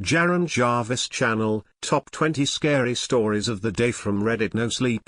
Jaron Jarvis Channel, Top 20 Scary Stories of the Day from Reddit nosleep.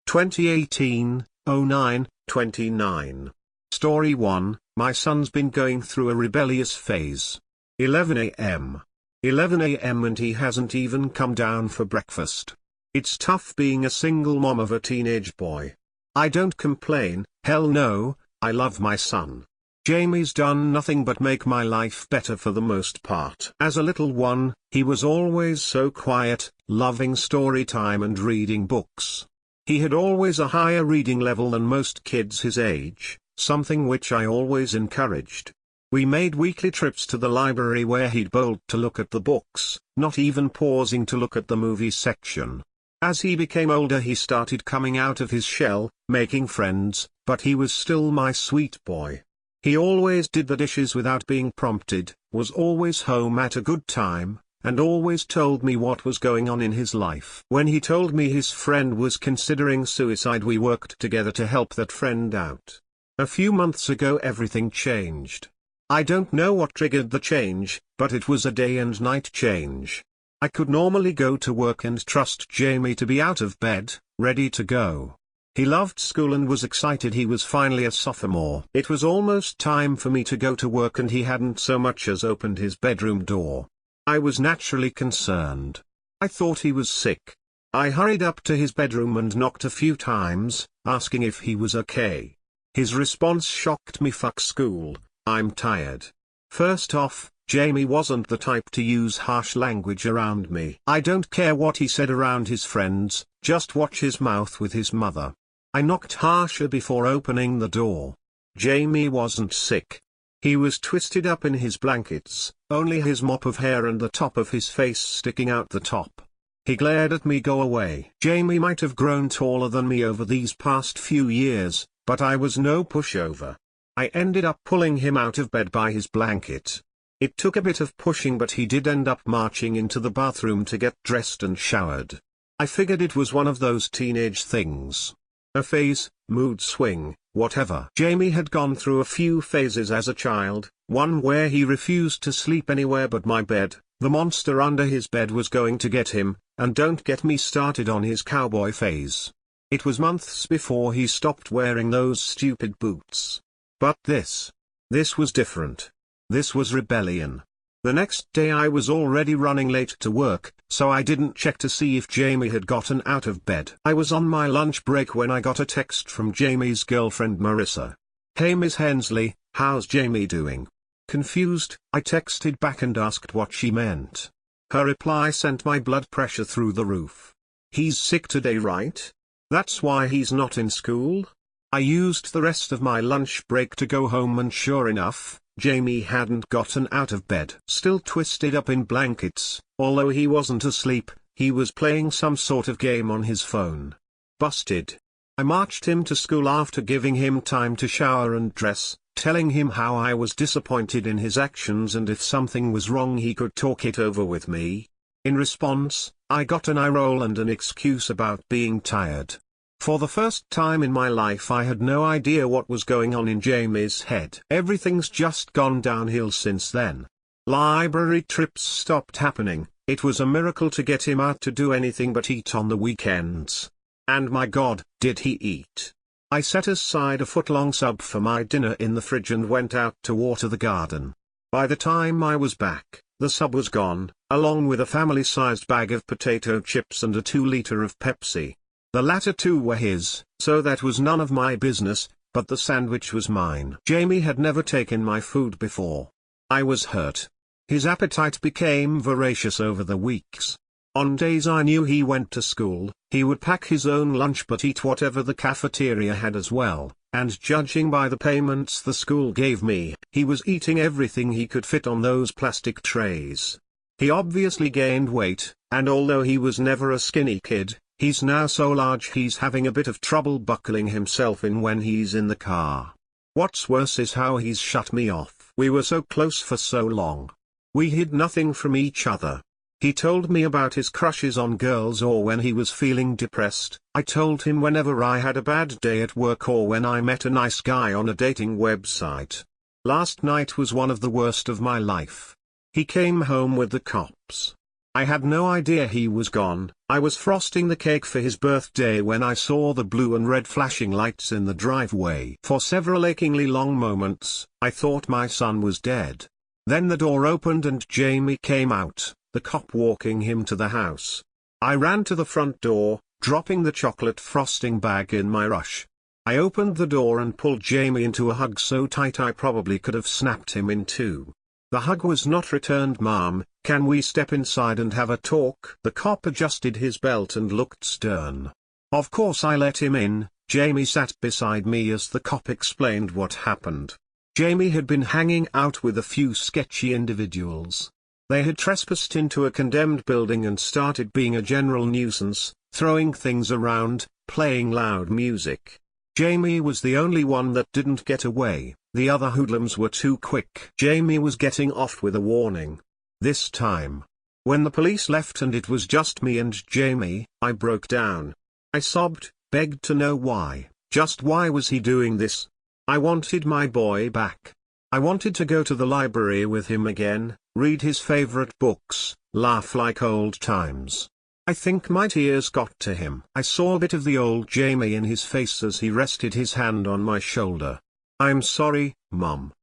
2018-09-29. Story 1, my son's been going through a rebellious phase. 11 a.m. 11 a.m. and he hasn't even come down for breakfast. It's tough being a single mom of a teenage boy. I don't complain, hell no, I love my son. Jamie's done nothing but make my life better for the most part. As a little one, he was always so quiet, loving story time and reading books. He had always a higher reading level than most kids his age, something which I always encouraged. We made weekly trips to the library where he'd bolt to look at the books, not even pausing to look at the movie section. As he became older he started coming out of his shell, making friends, but he was still my sweet boy. He always did the dishes without being prompted, was always home at a good time, and always told me what was going on in his life. When he told me his friend was considering suicide, we worked together to help that friend out. A few months ago everything changed. I don't know what triggered the change, but it was a day and night change. I could normally go to work and trust Jamie to be out of bed, ready to go. He loved school and was excited he was finally a sophomore. It was almost time for me to go to work and he hadn't so much as opened his bedroom door. I was naturally concerned. I thought he was sick. I hurried up to his bedroom and knocked a few times, asking if he was okay. His response shocked me. Fuck school, I'm tired. First off, Jamie wasn't the type to use harsh language around me. I don't care what he said around his friends, just watch his mouth with his mother. I knocked harsher before opening the door. Jamie wasn't sick. He was twisted up in his blankets, only his mop of hair and the top of his face sticking out the top. He glared at me. Go away. Jamie might have grown taller than me over these past few years, but I was no pushover. I ended up pulling him out of bed by his blanket. It took a bit of pushing, but he did end up marching into the bathroom to get dressed and showered. I figured it was one of those teenage things. A phase, mood swing, whatever. Jamie had gone through a few phases as a child, one where he refused to sleep anywhere but my bed. The monster under his bed was going to get him, and don't get me started on his cowboy phase. It was months before he stopped wearing those stupid boots. But this was different. This was rebellion. The next day I was already running late to work, so I didn't check to see if Jamie had gotten out of bed. I was on my lunch break when I got a text from Jamie's girlfriend Marissa. "Hey Miss Hensley, how's Jamie doing?" Confused, I texted back and asked what she meant. Her reply sent my blood pressure through the roof. "He's sick today, right? That's why he's not in school?" I used the rest of my lunch break to go home, and sure enough, Jamie hadn't gotten out of bed. Still twisted up in blankets, although he wasn't asleep, he was playing some sort of game on his phone. Busted. I marched him to school after giving him time to shower and dress, telling him how I was disappointed in his actions and if something was wrong he could talk it over with me. In response, I got an eye roll and an excuse about being tired. For the first time in my life I had no idea what was going on in Jamie's head. Everything's just gone downhill since then. Library trips stopped happening. It was a miracle to get him out to do anything but eat on the weekends. And my God, did he eat. I set aside a foot-long sub for my dinner in the fridge and went out to water the garden. By the time I was back, the sub was gone, along with a family-sized bag of potato chips and a 2-liter of Pepsi. The latter two were his, so that was none of my business, but the sandwich was mine. Jamie had never taken my food before. I was hurt. His appetite became voracious over the weeks. On days I knew he went to school, he would pack his own lunch but eat whatever the cafeteria had as well, and judging by the payments the school gave me, he was eating everything he could fit on those plastic trays. He obviously gained weight, and although he was never a skinny kid, he's now so large he's having a bit of trouble buckling himself in when he's in the car. What's worse is how he's shut me off. We were so close for so long. We hid nothing from each other. He told me about his crushes on girls or when he was feeling depressed. I told him whenever I had a bad day at work or when I met a nice guy on a dating website. Last night was one of the worst of my life. He came home with the cops. I had no idea he was gone. I was frosting the cake for his birthday when I saw the blue and red flashing lights in the driveway. For several achingly long moments, I thought my son was dead. Then the door opened and Jamie came out, the cop walking him to the house. I ran to the front door, dropping the chocolate frosting bag in my rush. I opened the door and pulled Jamie into a hug so tight I probably could have snapped him in two. The hug was not returned. "Mom, can we step inside and have a talk?" The cop adjusted his belt and looked stern. Of course I let him in. Jamie sat beside me as the cop explained what happened. Jamie had been hanging out with a few sketchy individuals. They had trespassed into a condemned building and started being a general nuisance, throwing things around, playing loud music. Jamie was the only one that didn't get away. The other hoodlums were too quick. Jamie was getting off with a warning. This time, when the police left and it was just me and Jamie, I broke down. I sobbed, begged to know why. Just why was he doing this? I wanted my boy back. I wanted to go to the library with him again, read his favorite books, laugh like old times. I think my tears got to him. I saw a bit of the old Jamie in his face as he rested his hand on my shoulder. "I'm sorry, Mom.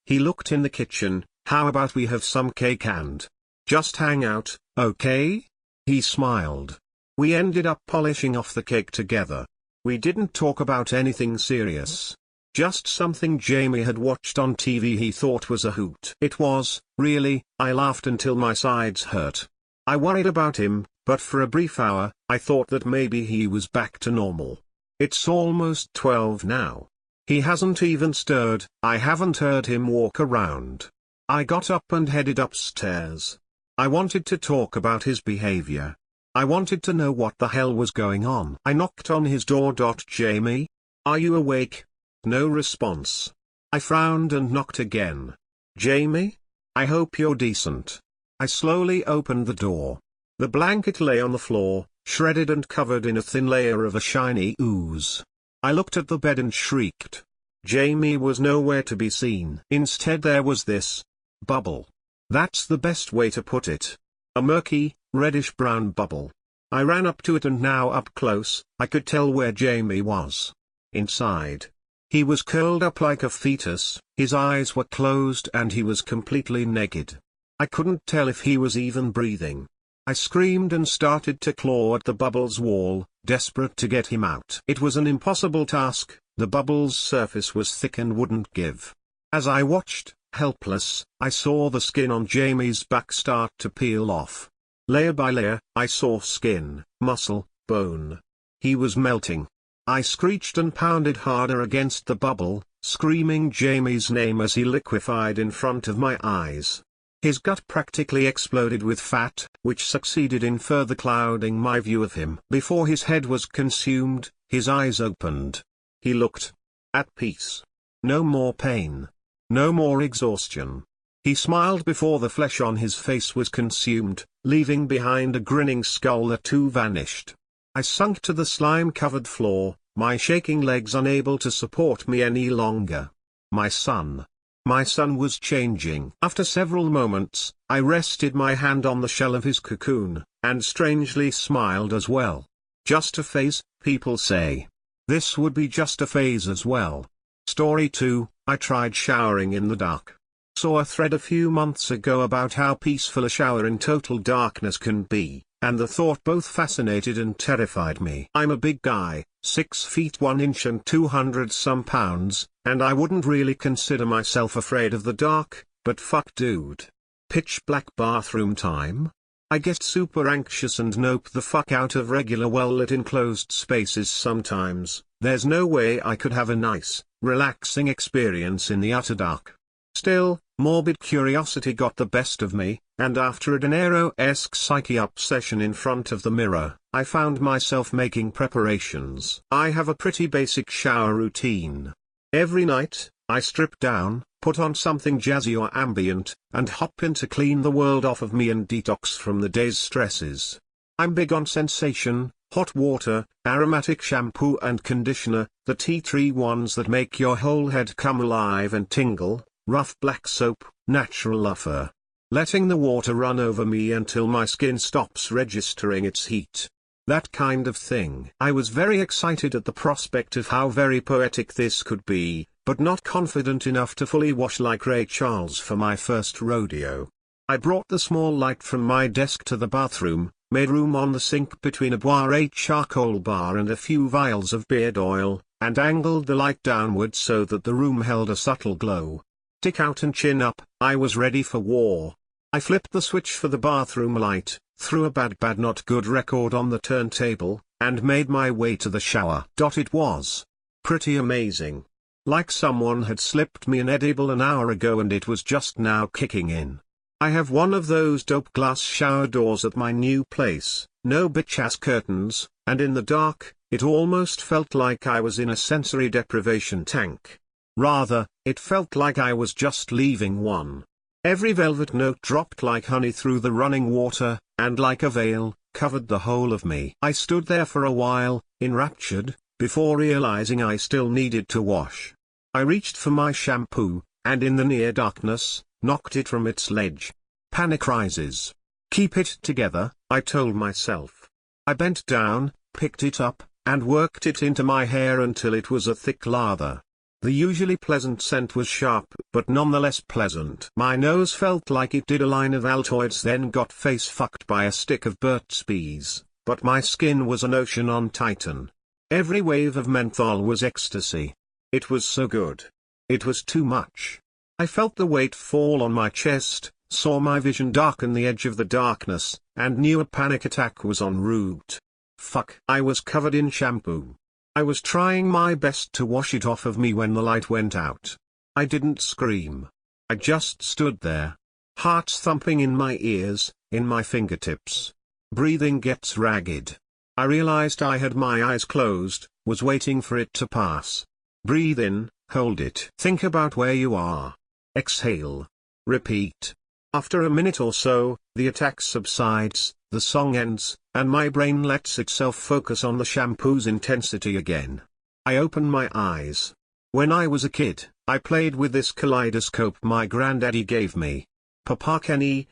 He looked in the kitchen. "How about we have some cake and just hang out, okay?" He smiled. We ended up polishing off the cake together. We didn't talk about anything serious. Just something Jamie had watched on TV he thought was a hoot. It was, really. I laughed until my sides hurt. I worried about him, but for a brief hour, I thought that maybe he was back to normal. It's almost 12 now. He hasn't even stirred. I haven't heard him walk around. I got up and headed upstairs. I wanted to talk about his behavior. I wanted to know what the hell was going on. I knocked on his door. "Jamie? Are you awake?" No response. I frowned and knocked again. "Jamie? I hope you're decent." I slowly opened the door. The blanket lay on the floor, shredded and covered in a thin layer of a shiny ooze. I looked at the bed and shrieked. Jamie was nowhere to be seen. Instead there was this bubble. That's the best way to put it. A murky, reddish-brown bubble. I ran up to it and now up close, I could tell where Jamie was. Inside. He was curled up like a fetus, his eyes were closed and he was completely naked. I couldn't tell if he was even breathing. I screamed and started to claw at the bubble's wall, desperate to get him out. It was an impossible task, the bubble's surface was thick and wouldn't give. As I watched, helpless, I saw the skin on Jamie's back start to peel off. Layer by layer, I saw skin, muscle, bone. He was melting. I screeched and pounded harder against the bubble, screaming Jamie's name as he liquefied in front of my eyes. His gut practically exploded with fat, which succeeded in further clouding my view of him. Before his head was consumed, his eyes opened. He looked at peace. No more pain. No more exhaustion. He smiled before the flesh on his face was consumed, leaving behind a grinning skull that too vanished. I sunk to the slime-covered floor, my shaking legs unable to support me any longer. My son. My son was changing. After several moments, I rested my hand on the shell of his cocoon, and strangely smiled as well. Just a phase, people say. This would be just a phase as well. Story 2, I tried showering in the dark. Saw a thread a few months ago about how peaceful a shower in total darkness can be, and the thought both fascinated and terrified me. I'm a big guy, 6 feet 1 inch and 200-some pounds, and I wouldn't really consider myself afraid of the dark, but fuck dude. Pitch black bathroom time? I get super anxious and nope the fuck out of regular well-lit enclosed spaces sometimes. There's no way I could have a nice, relaxing experience in the utter dark. Still, morbid curiosity got the best of me, and after a De Niro-esque psyche-up session in front of the mirror, I found myself making preparations. I have a pretty basic shower routine. Every night, I strip down, put on something jazzy or ambient, and hop in to clean the world off of me and detox from the day's stresses. I'm big on sensation, hot water, aromatic shampoo and conditioner, the tea tree ones that make your whole head come alive and tingle, rough black soap, natural loofah, letting the water run over me until my skin stops registering its heat. That kind of thing. I was very excited at the prospect of how very poetic this could be, but not confident enough to fully wash like Ray Charles for my first rodeo. I brought the small light from my desk to the bathroom, made room on the sink between a Boire charcoal bar and a few vials of beard oil, and angled the light downward so that the room held a subtle glow. Stick out and chin up, I was ready for war. I flipped the switch for the bathroom light, threw a bad not good record on the turntable, and made my way to the shower. It was pretty amazing. Like someone had slipped me an edible an hour ago and it was just now kicking in. I have one of those dope glass shower doors at my new place, no bitch-ass curtains, and in the dark, it almost felt like I was in a sensory deprivation tank. Rather, it felt like I was just leaving one. Every velvet note dropped like honey through the running water, and like a veil, covered the whole of me. I stood there for a while, enraptured, before realizing I still needed to wash. I reached for my shampoo, and in the near darkness, knocked it from its ledge. Panic rises. Keep it together, I told myself. I bent down, picked it up, and worked it into my hair until it was a thick lather. The usually pleasant scent was sharp but nonetheless pleasant. My nose felt like it did a line of Altoids then got face fucked by a stick of Burt's Bees, but my skin was an ocean on Titan. Every wave of menthol was ecstasy. It was so good. It was too much. I felt the weight fall on my chest, saw my vision darken the edge of the darkness, and knew a panic attack was en route. Fuck. I was covered in shampoo. I was trying my best to wash it off of me when the light went out. I didn't scream. I just stood there. Hearts thumping in my ears, in my fingertips. Breathing gets ragged. I realized I had my eyes closed, was waiting for it to pass. Breathe in, hold it. Think about where you are. Exhale. Repeat. After a minute or so, the attack subsides, the song ends, and my brain lets itself focus on the shampoo's intensity again. I open my eyes. When I was a kid, I played with this kaleidoscope my granddaddy gave me. Papa Kenny,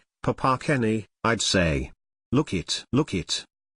I'd say. Look it.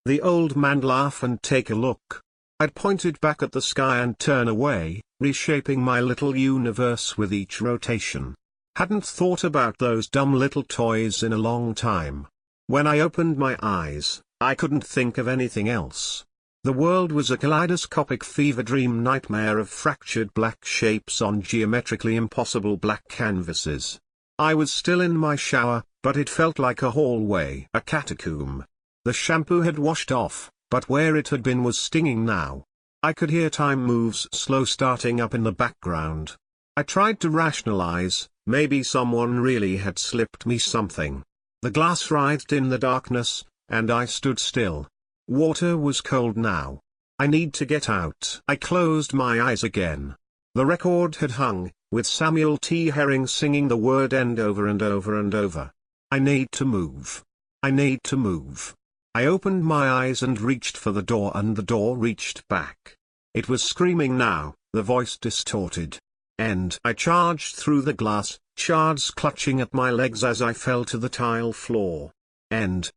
The old man'd laugh and take a look. I'd point it back at the sky and turn away, reshaping my little universe with each rotation. Hadn't thought about those dumb little toys in a long time. When I opened my eyes, I couldn't think of anything else. The world was a kaleidoscopic fever dream nightmare of fractured black shapes on geometrically impossible black canvases. I was still in my shower, but it felt like a hallway, a catacomb. The shampoo had washed off, but where it had been was stinging now. I could hear time moves slow starting up in the background. I tried to rationalize, maybe someone really had slipped me something. The glass writhed in the darkness, and I stood still. Water was cold now. I need to get out. I closed my eyes again. The record had hung, with Samuel T. Herring singing the word end over and over and over. I need to move. I need to move. I opened my eyes and reached for the door and the door reached back. It was screaming now, the voice distorted. End. I charged through the glass, shards clutching at my legs as I fell to the tile floor. End.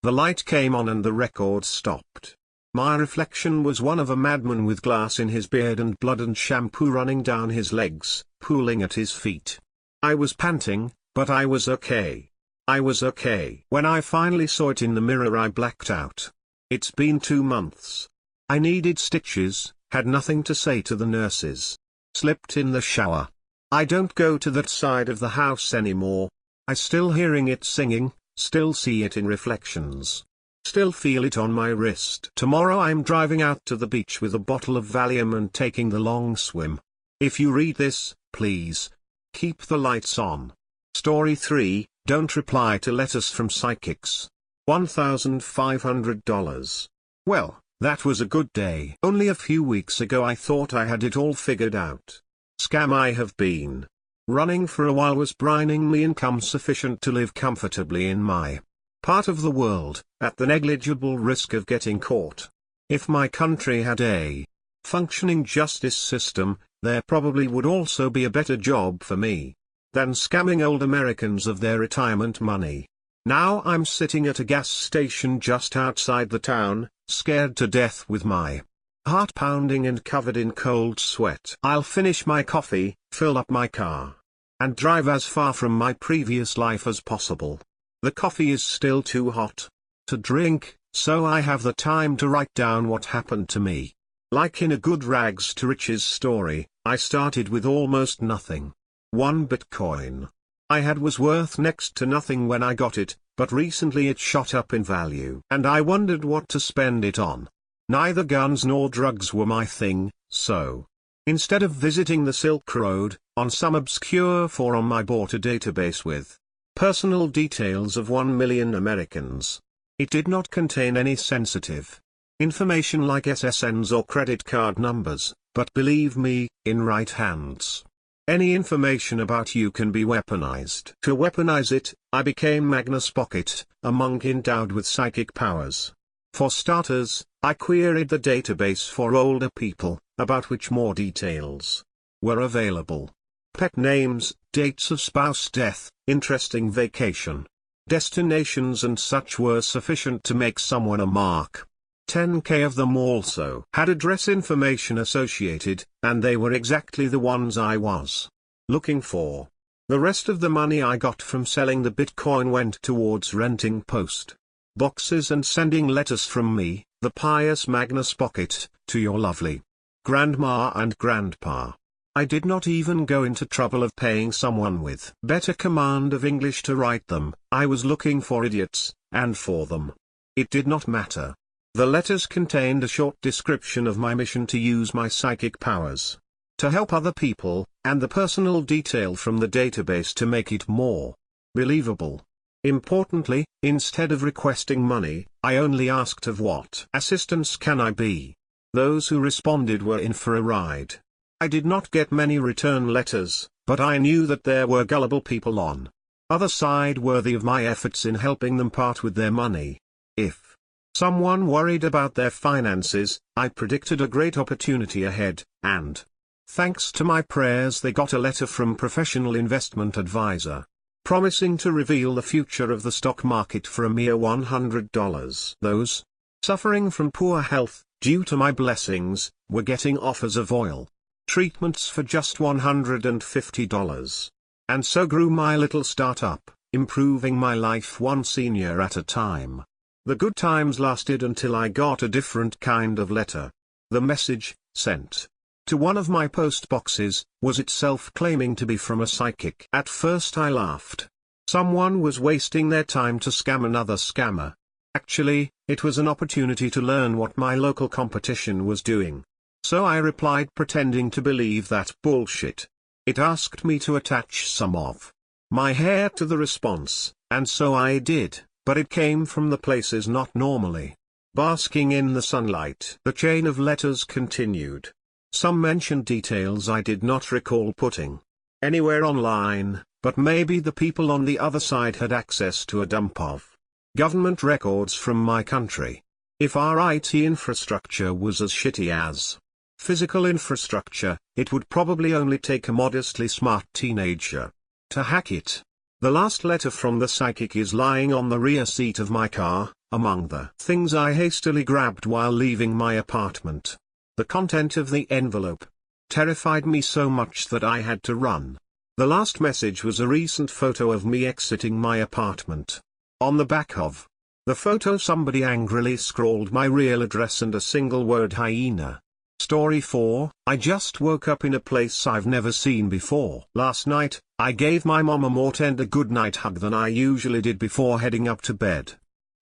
The light came on and the record stopped. My reflection was one of a madman with glass in his beard and blood and shampoo running down his legs, pooling at his feet. I was panting, but I was okay. I was okay. When I finally saw it in the mirror I blacked out. It's been 2 months. I needed stitches, had nothing to say to the nurses. Slipped in the shower. I don't go to that side of the house anymore. I still hearing it singing, still see it in reflections. Still feel it on my wrist. Tomorrow I'm driving out to the beach with a bottle of Valium and taking the long swim. If you read this, please, keep the lights on. Story 3, don't reply to letters from psychics. $1,500. Well, that was a good day. Only a few weeks ago I thought I had it all figured out. Scam I have been. Running for a while was brining me income sufficient to live comfortably in my part of the world, at the negligible risk of getting caught. If my country had a functioning justice system, there probably would also be a better job for me. than scamming old Americans of their retirement money. Now I'm sitting at a gas station just outside the town, scared to death with my heart pounding and covered in cold sweat. I'll finish my coffee, fill up my car, and drive as far from my previous life as possible. The coffee is still too hot to drink, so I have the time to write down what happened to me. Like in a good rags to riches story, I started with almost nothing. 1 Bitcoin I had was worth next to nothing when I got it, but recently it shot up in value. And I wondered what to spend it on. Neither guns nor drugs were my thing, so instead of visiting the Silk Road, on some obscure forum I bought a database with personal details of 1 million Americans. It did not contain any sensitive information like SSNs or credit card numbers, but believe me, in right hands, any information about you can be weaponized. To weaponize it, I became Magnus Pocket, a monk endowed with psychic powers. For starters, I queried the database for older people, about which more details were available. Pet names, dates of spouse death, interesting vacation destinations and such were sufficient to make someone a mark. 10K of them also had address information associated, and they were exactly the ones I was looking for. The rest of the money I got from selling the Bitcoin went towards renting post boxes and sending letters from me, the pious Magnus Pocket, to your lovely grandma and grandpa. I did not even go into trouble of paying someone with better command of English to write them. I was looking for idiots, and for them. It did not matter. The letters contained a short description of my mission to use my psychic powers to help other people, and the personal detail from the database to make it more believable. Importantly, instead of requesting money, I only asked of what assistance can I be. Those who responded were in for a ride. I did not get many return letters, but I knew that there were gullible people on other side worthy of my efforts in helping them part with their money. If someone worried about their finances, I predicted a great opportunity ahead, and thanks to my prayers they got a letter from professional investment advisor, promising to reveal the future of the stock market for a mere $100. Those suffering from poor health, due to my blessings, were getting offers of oil treatments for just $150. And so grew my little startup, improving my life one senior at a time. The good times lasted until I got a different kind of letter. The message, sent to one of my post boxes, was itself claiming to be from a psychic. At first I laughed. Someone was wasting their time to scam another scammer. Actually, it was an opportunity to learn what my local competition was doing. So I replied pretending to believe that bullshit. It asked me to attach some of my hair to the response, and so I did, but it came from the places not normally basking in the sunlight. The chain of letters continued. Some mentioned details I did not recall putting anywhere online, but maybe the people on the other side had access to a dump of government records from my country. If our IT infrastructure was as shitty as physical infrastructure, it would probably only take a modestly smart teenager to hack it. The last letter from the psychic is lying on the rear seat of my car, among the things I hastily grabbed while leaving my apartment. The content of the envelope terrified me so much that I had to run. The last message was a recent photo of me exiting my apartment. On the back of the photo somebody angrily scrawled my real address and a single word: hyena. Story 4, I just woke up in a place I've never seen before. Last night, I gave my mom a more tender goodnight hug than I usually did before heading up to bed.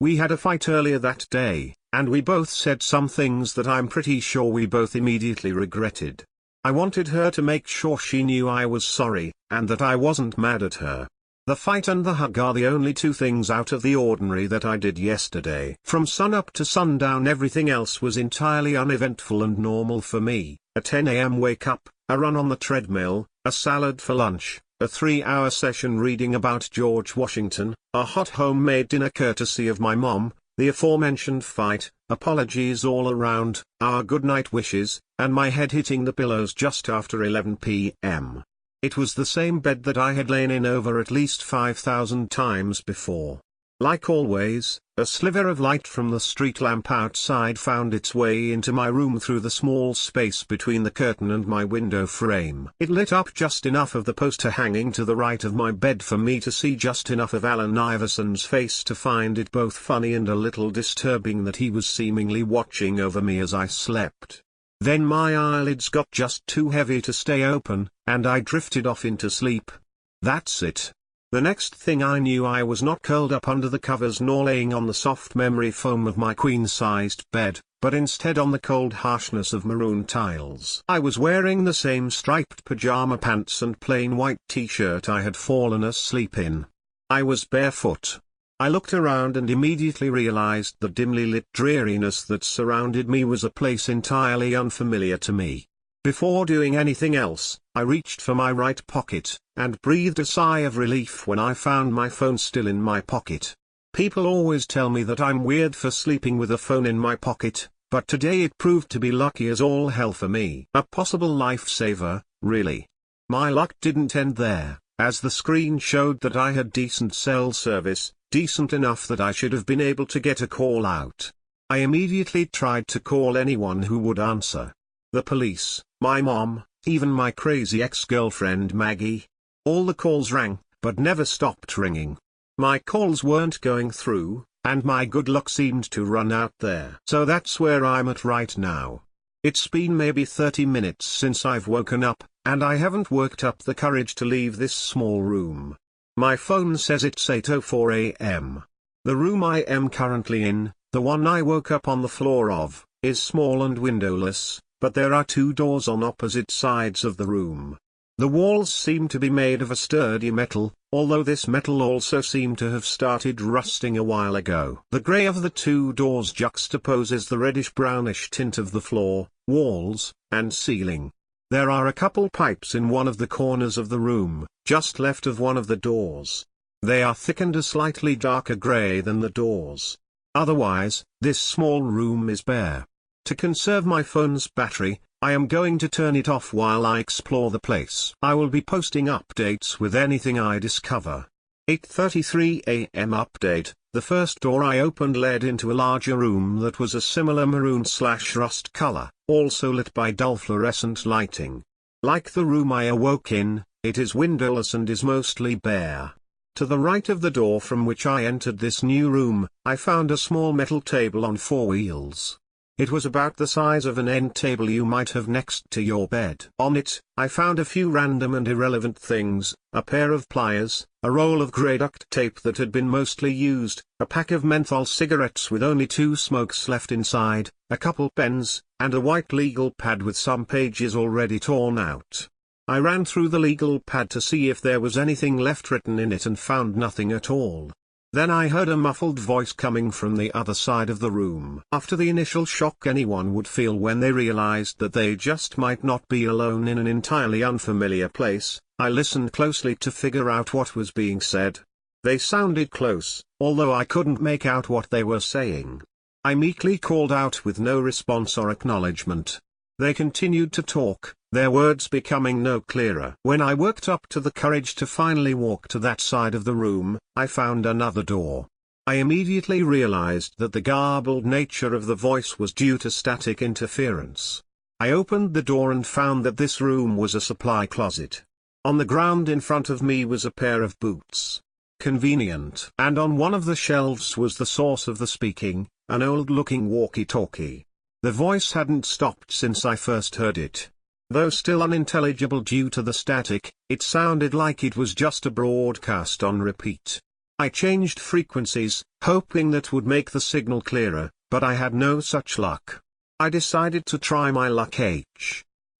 We had a fight earlier that day, and we both said some things that I'm pretty sure we both immediately regretted. I wanted her to make sure she knew I was sorry, and that I wasn't mad at her. The fight and the hug are the only two things out of the ordinary that I did yesterday. From sunup to sundown everything else was entirely uneventful and normal for me. A 10 a.m. wake up, a run on the treadmill, a salad for lunch, a 3-hour session reading about George Washington, a hot homemade dinner courtesy of my mom, the aforementioned fight, apologies all around, our goodnight wishes, and my head hitting the pillows just after 11 p.m. It was the same bed that I had lain in over at least 5,000 times before. Like always, a sliver of light from the street lamp outside found its way into my room through the small space between the curtain and my window frame. It lit up just enough of the poster hanging to the right of my bed for me to see just enough of Alan Iverson's face to find it both funny and a little disturbing that he was seemingly watching over me as I slept. Then my eyelids got just too heavy to stay open, and I drifted off into sleep. That's it. The next thing I knew, I was not curled up under the covers nor laying on the soft memory foam of my queen-sized bed, but instead on the cold harshness of maroon tiles. I was wearing the same striped pajama pants and plain white t-shirt I had fallen asleep in. I was barefoot. I looked around and immediately realized the dimly lit dreariness that surrounded me was a place entirely unfamiliar to me. Before doing anything else, I reached for my right pocket, and breathed a sigh of relief when I found my phone still in my pocket. People always tell me that I'm weird for sleeping with a phone in my pocket, but today it proved to be lucky as all hell for me. A possible lifesaver, really. My luck didn't end there, as the screen showed that I had decent cell service, decent enough that I should have been able to get a call out. I immediately tried to call anyone who would answer. The police, my mom, even my crazy ex-girlfriend Maggie. All the calls rang, but never stopped ringing. My calls weren't going through, and my good luck seemed to run out there. So that's where I'm at right now. It's been maybe 30 minutes since I've woken up, and I haven't worked up the courage to leave this small room. My phone says it's 8:04 a.m. The room I am currently in, the one I woke up on the floor of, is small and windowless, but there are two doors on opposite sides of the room. The walls seem to be made of a sturdy metal, although this metal also seemed to have started rusting a while ago. The grey of the two doors juxtaposes the reddish-brownish tint of the floor, walls, and ceiling. There are a couple pipes in one of the corners of the room, just left of one of the doors. They are thick and a slightly darker grey than the doors. Otherwise, this small room is bare. To conserve my phone's battery, I am going to turn it off while I explore the place. I will be posting updates with anything I discover. 8:33 a.m. update. The first door I opened led into a larger room that was a similar maroon/rust color, also lit by dull fluorescent lighting. Like the room I awoke in, it is windowless and is mostly bare. To the right of the door from which I entered this new room, I found a small metal table on 4 wheels. It was about the size of an end table you might have next to your bed. On it, I found a few random and irrelevant things, a pair of pliers, a roll of grey duct tape that had been mostly used, a pack of menthol cigarettes with only 2 smokes left inside, a couple pens, and a white legal pad with some pages already torn out. I ran through the legal pad to see if there was anything left written in it and found nothing at all. Then I heard a muffled voice coming from the other side of the room. After the initial shock anyone would feel when they realized that they just might not be alone in an entirely unfamiliar place, I listened closely to figure out what was being said. They sounded close, although I couldn't make out what they were saying. I meekly called out with no response or acknowledgement. They continued to talk, their words becoming no clearer. When I worked up to the courage to finally walk to that side of the room, I found another door. I immediately realized that the garbled nature of the voice was due to static interference. I opened the door and found that this room was a supply closet. On the ground in front of me was a pair of boots. Convenient. And on one of the shelves was the source of the speaking, an old-looking walkie-talkie. The voice hadn't stopped since I first heard it. Though still unintelligible due to the static, it sounded like it was just a broadcast on repeat. I changed frequencies, hoping that would make the signal clearer, but I had no such luck. I decided to try my luck.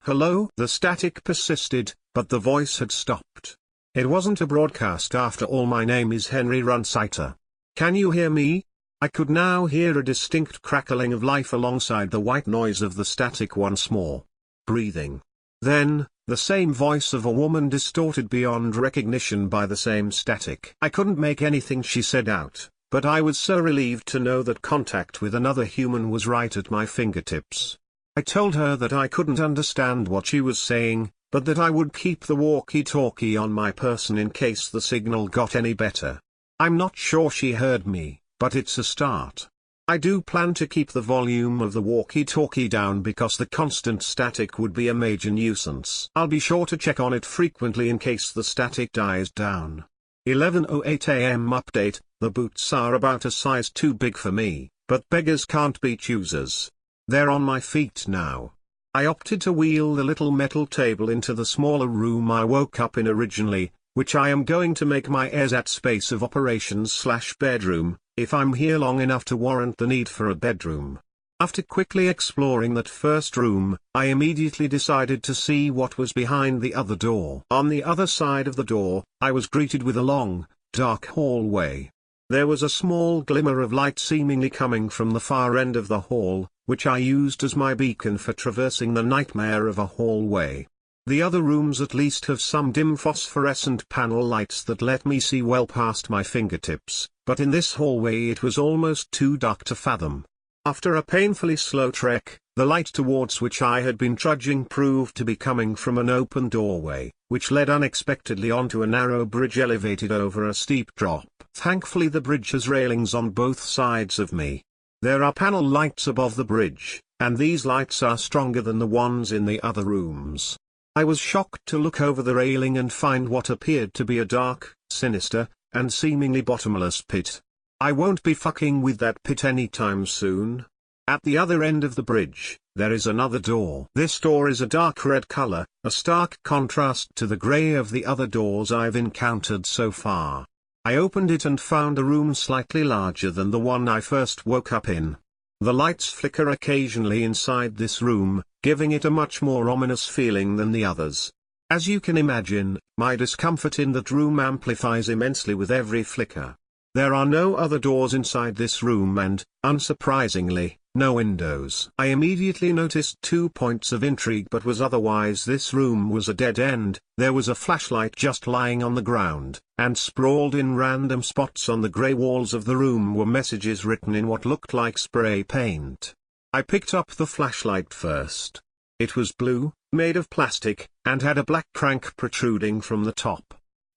Hello? The static persisted, but the voice had stopped. It wasn't a broadcast after all. My name is Henry Runsighter. Can you hear me? I could now hear a distinct crackling of life alongside the white noise of the static once more. Breathing. Then, the same voice of a woman distorted beyond recognition by the same static. I couldn't make anything she said out, but I was so relieved to know that contact with another human was right at my fingertips. I told her that I couldn't understand what she was saying, but that I would keep the walkie-talkie on my person in case the signal got any better. I'm not sure she heard me, but it's a start. I do plan to keep the volume of the walkie-talkie down because the constant static would be a major nuisance. I'll be sure to check on it frequently in case the static dies down. 11:08 AM update. The boots are about a size too big for me, but beggars can't be choosers. They're on my feet now. I opted to wheel the little metal table into the smaller room I woke up in originally, which I am going to make my ASAT space of operations/bedroom, if I'm here long enough to warrant the need for a bedroom. After quickly exploring that first room, I immediately decided to see what was behind the other door. On the other side of the door, I was greeted with a long, dark hallway. There was a small glimmer of light seemingly coming from the far end of the hall, which I used as my beacon for traversing the nightmare of a hallway. The other rooms at least have some dim phosphorescent panel lights that let me see well past my fingertips, but in this hallway it was almost too dark to fathom. After a painfully slow trek, the light towards which I had been trudging proved to be coming from an open doorway, which led unexpectedly onto a narrow bridge elevated over a steep drop. Thankfully the bridge has railings on both sides of me. There are panel lights above the bridge, and these lights are stronger than the ones in the other rooms. I was shocked to look over the railing and find what appeared to be a dark, sinister, and seemingly bottomless pit. I won't be fucking with that pit anytime soon. At the other end of the bridge, there is another door. This door is a dark red color, a stark contrast to the gray of the other doors I've encountered so far. I opened it and found a room slightly larger than the one I first woke up in. The lights flicker occasionally inside this room, giving it a much more ominous feeling than the others. As you can imagine, my discomfort in that room amplifies immensely with every flicker. There are no other doors inside this room and, unsurprisingly, no windows. I immediately noticed 2 points of intrigue, but was otherwise this room was a dead end. There was a flashlight just lying on the ground, and sprawled in random spots on the grey walls of the room were messages written in what looked like spray paint. I picked up the flashlight first. It was blue, made of plastic, and had a black crank protruding from the top.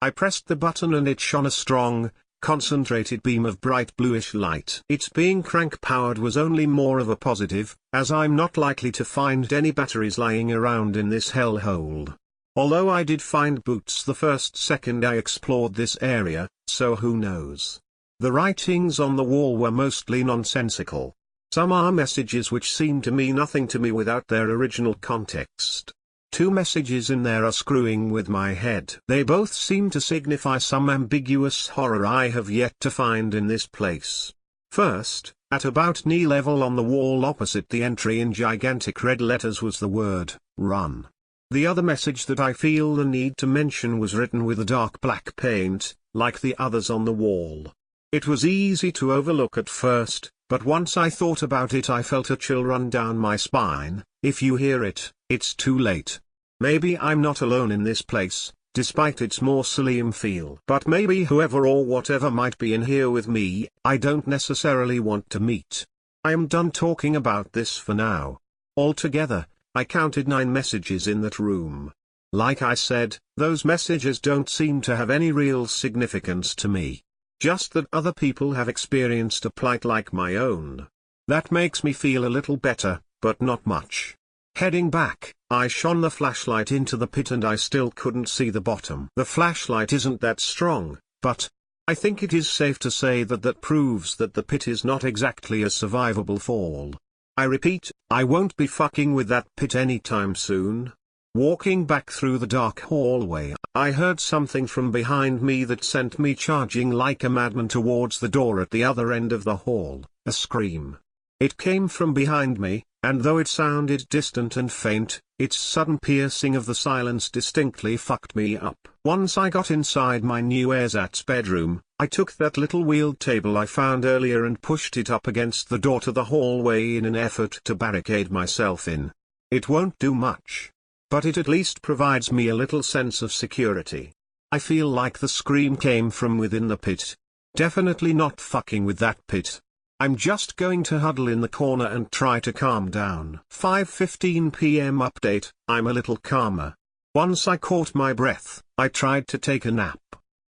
I pressed the button and it shone a strong, concentrated beam of bright bluish light. Its being crank-powered was only more of a positive, as I'm not likely to find any batteries lying around in this hellhole. Although I did find boots the first second I explored this area, so who knows. The writings on the wall were mostly nonsensical. Some are messages which seem to mean nothing to me without their original context. 2 messages in there are screwing with my head. They both seem to signify some ambiguous horror I have yet to find in this place. First, at about knee level on the wall opposite the entry in gigantic red letters was the word, "Run." The other message that I feel the need to mention was written with a dark black paint, like the others on the wall. It was easy to overlook at first, but once I thought about it I felt a chill run down my spine. If you hear it, it's too late. Maybe I'm not alone in this place, despite its mausoleum feel. But maybe whoever or whatever might be in here with me, I don't necessarily want to meet. I am done talking about this for now. Altogether, I counted 9 messages in that room. Like I said, those messages don't seem to have any real significance to me. Just that other people have experienced a plight like my own. That makes me feel a little better, but not much. Heading back, I shone the flashlight into the pit and I still couldn't see the bottom. The flashlight isn't that strong, but I think it is safe to say that proves that the pit is not exactly a survivable fall. I repeat, I won't be fucking with that pit anytime soon. Walking back through the dark hallway, I heard something from behind me that sent me charging like a madman towards the door at the other end of the hall, a scream. It came from behind me, and though it sounded distant and faint, its sudden piercing of the silence distinctly fucked me up. Once I got inside my new ersatz bedroom, I took that little wheeled table I found earlier and pushed it up against the door to the hallway in an effort to barricade myself in. It won't do much, but it at least provides me a little sense of security. I feel like the scream came from within the pit. Definitely not fucking with that pit. I'm just going to huddle in the corner and try to calm down. 5:15 PM update, I'm a little calmer. Once I caught my breath, I tried to take a nap.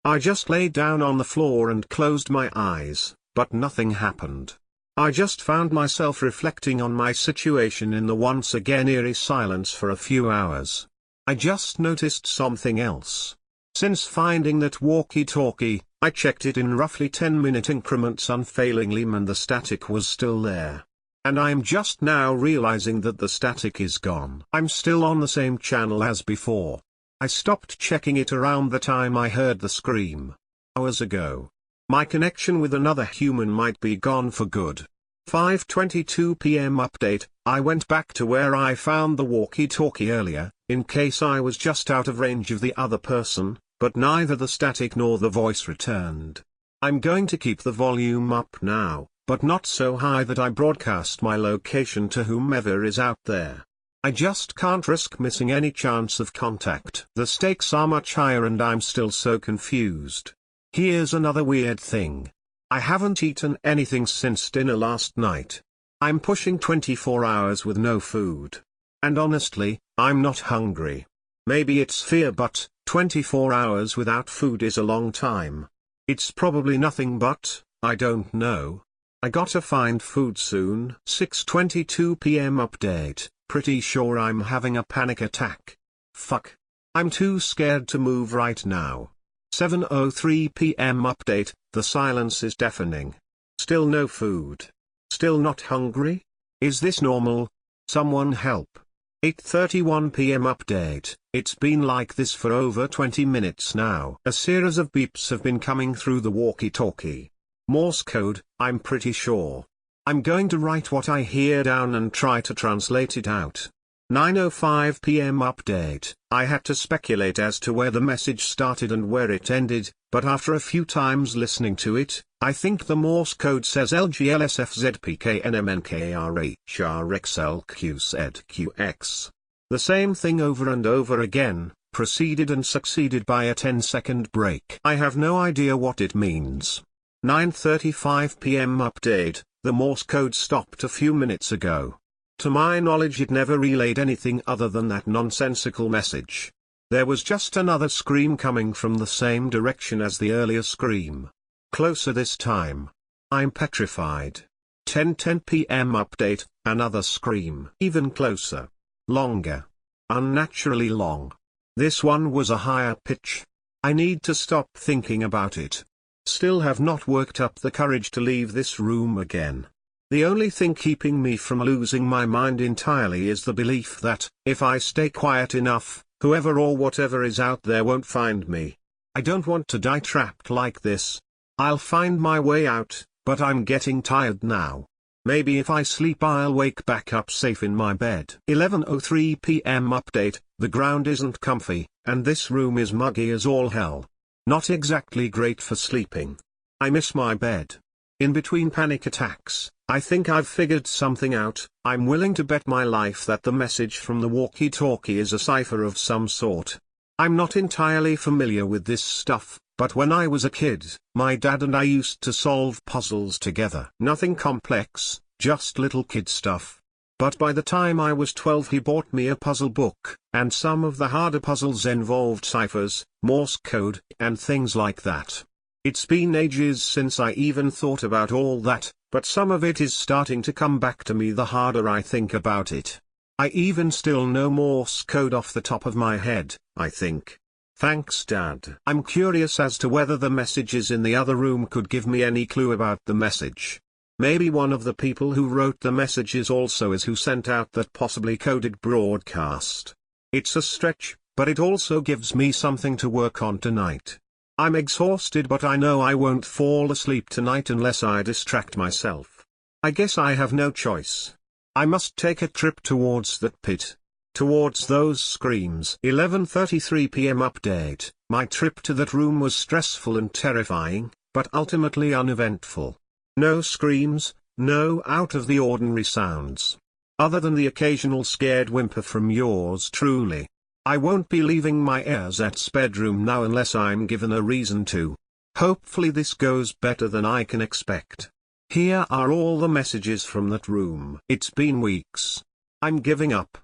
I just laid down on the floor and closed my eyes, but nothing happened. I just found myself reflecting on my situation in the once again eerie silence for a few hours. I just noticed something else. Since finding that walkie-talkie, I checked it in roughly 10-minute increments unfailingly and the static was still there. And I'm just now realizing that the static is gone. I'm still on the same channel as before. I stopped checking it around the time I heard the scream. Hours ago. My connection with another human might be gone for good. 5:22 p.m. update, I went back to where I found the walkie-talkie earlier, in case I was just out of range of the other person, but neither the static nor the voice returned. I'm going to keep the volume up now, but not so high that I broadcast my location to whomever is out there. I just can't risk missing any chance of contact. The stakes are much higher and I'm still so confused. Here's another weird thing. I haven't eaten anything since dinner last night. I'm pushing 24 hours with no food. And honestly, I'm not hungry. Maybe it's fear, but 24 hours without food is a long time. It's probably nothing but, I don't know. I gotta find food soon. 6:22 p.m. update, pretty sure I'm having a panic attack. Fuck. I'm too scared to move right now. 7:03 p.m. update, the silence is deafening. Still no food. Still not hungry? Is this normal? Someone help. 8:31 p.m. update, it's been like this for over 20 minutes now. A series of beeps have been coming through the walkie-talkie. Morse code, I'm pretty sure. I'm going to write what I hear down and try to translate it out. 9:05 p.m. update, I had to speculate as to where the message started and where it ended, but after a few times listening to it, I think the Morse code says LGLSFZPKNMNKRHRXLQZQX. The same thing over and over again, preceded and succeeded by a 10-second break. I have no idea what it means. 9:35 p.m. update, the Morse code stopped a few minutes ago. To my knowledge it never relayed anything other than that nonsensical message. There was just another scream coming from the same direction as the earlier scream. Closer this time. I'm petrified. 10:10 p.m. update, another scream. Even closer. Longer. Unnaturally long. This one was a higher pitch. I need to stop thinking about it. Still have not worked up the courage to leave this room again. The only thing keeping me from losing my mind entirely is the belief that, if I stay quiet enough, whoever or whatever is out there won't find me. I don't want to die trapped like this. I'll find my way out, but I'm getting tired now. Maybe if I sleep I'll wake back up safe in my bed. 11:03 p.m. update, the ground isn't comfy, and this room is muggy as all hell. Not exactly great for sleeping. I miss my bed. In between panic attacks, I think I've figured something out. I'm willing to bet my life that the message from the walkie-talkie is a cipher of some sort. I'm not entirely familiar with this stuff, but when I was a kid, my dad and I used to solve puzzles together. Nothing complex, just little kid stuff. But by the time I was 12 he bought me a puzzle book, and some of the harder puzzles involved ciphers, Morse code, and things like that. It's been ages since I even thought about all that, but some of it is starting to come back to me the harder I think about it. I even still know Morse code off the top of my head, I think. Thanks Dad. I'm curious as to whether the messages in the other room could give me any clue about the message. Maybe one of the people who wrote the messages also is who sent out that possibly coded broadcast. It's a stretch, but it also gives me something to work on tonight. I'm exhausted, but I know I won't fall asleep tonight unless I distract myself. I guess I have no choice. I must take a trip towards that pit. Towards those screams. 11:33 p.m. update, my trip to that room was stressful and terrifying, but ultimately uneventful. No screams, no out-of-the-ordinary sounds. Other than the occasional scared whimper from yours truly. I won't be leaving my Airzat's bedroom now unless I'm given a reason to. Hopefully this goes better than I can expect. Here are all the messages from that room. It's been weeks. I'm giving up.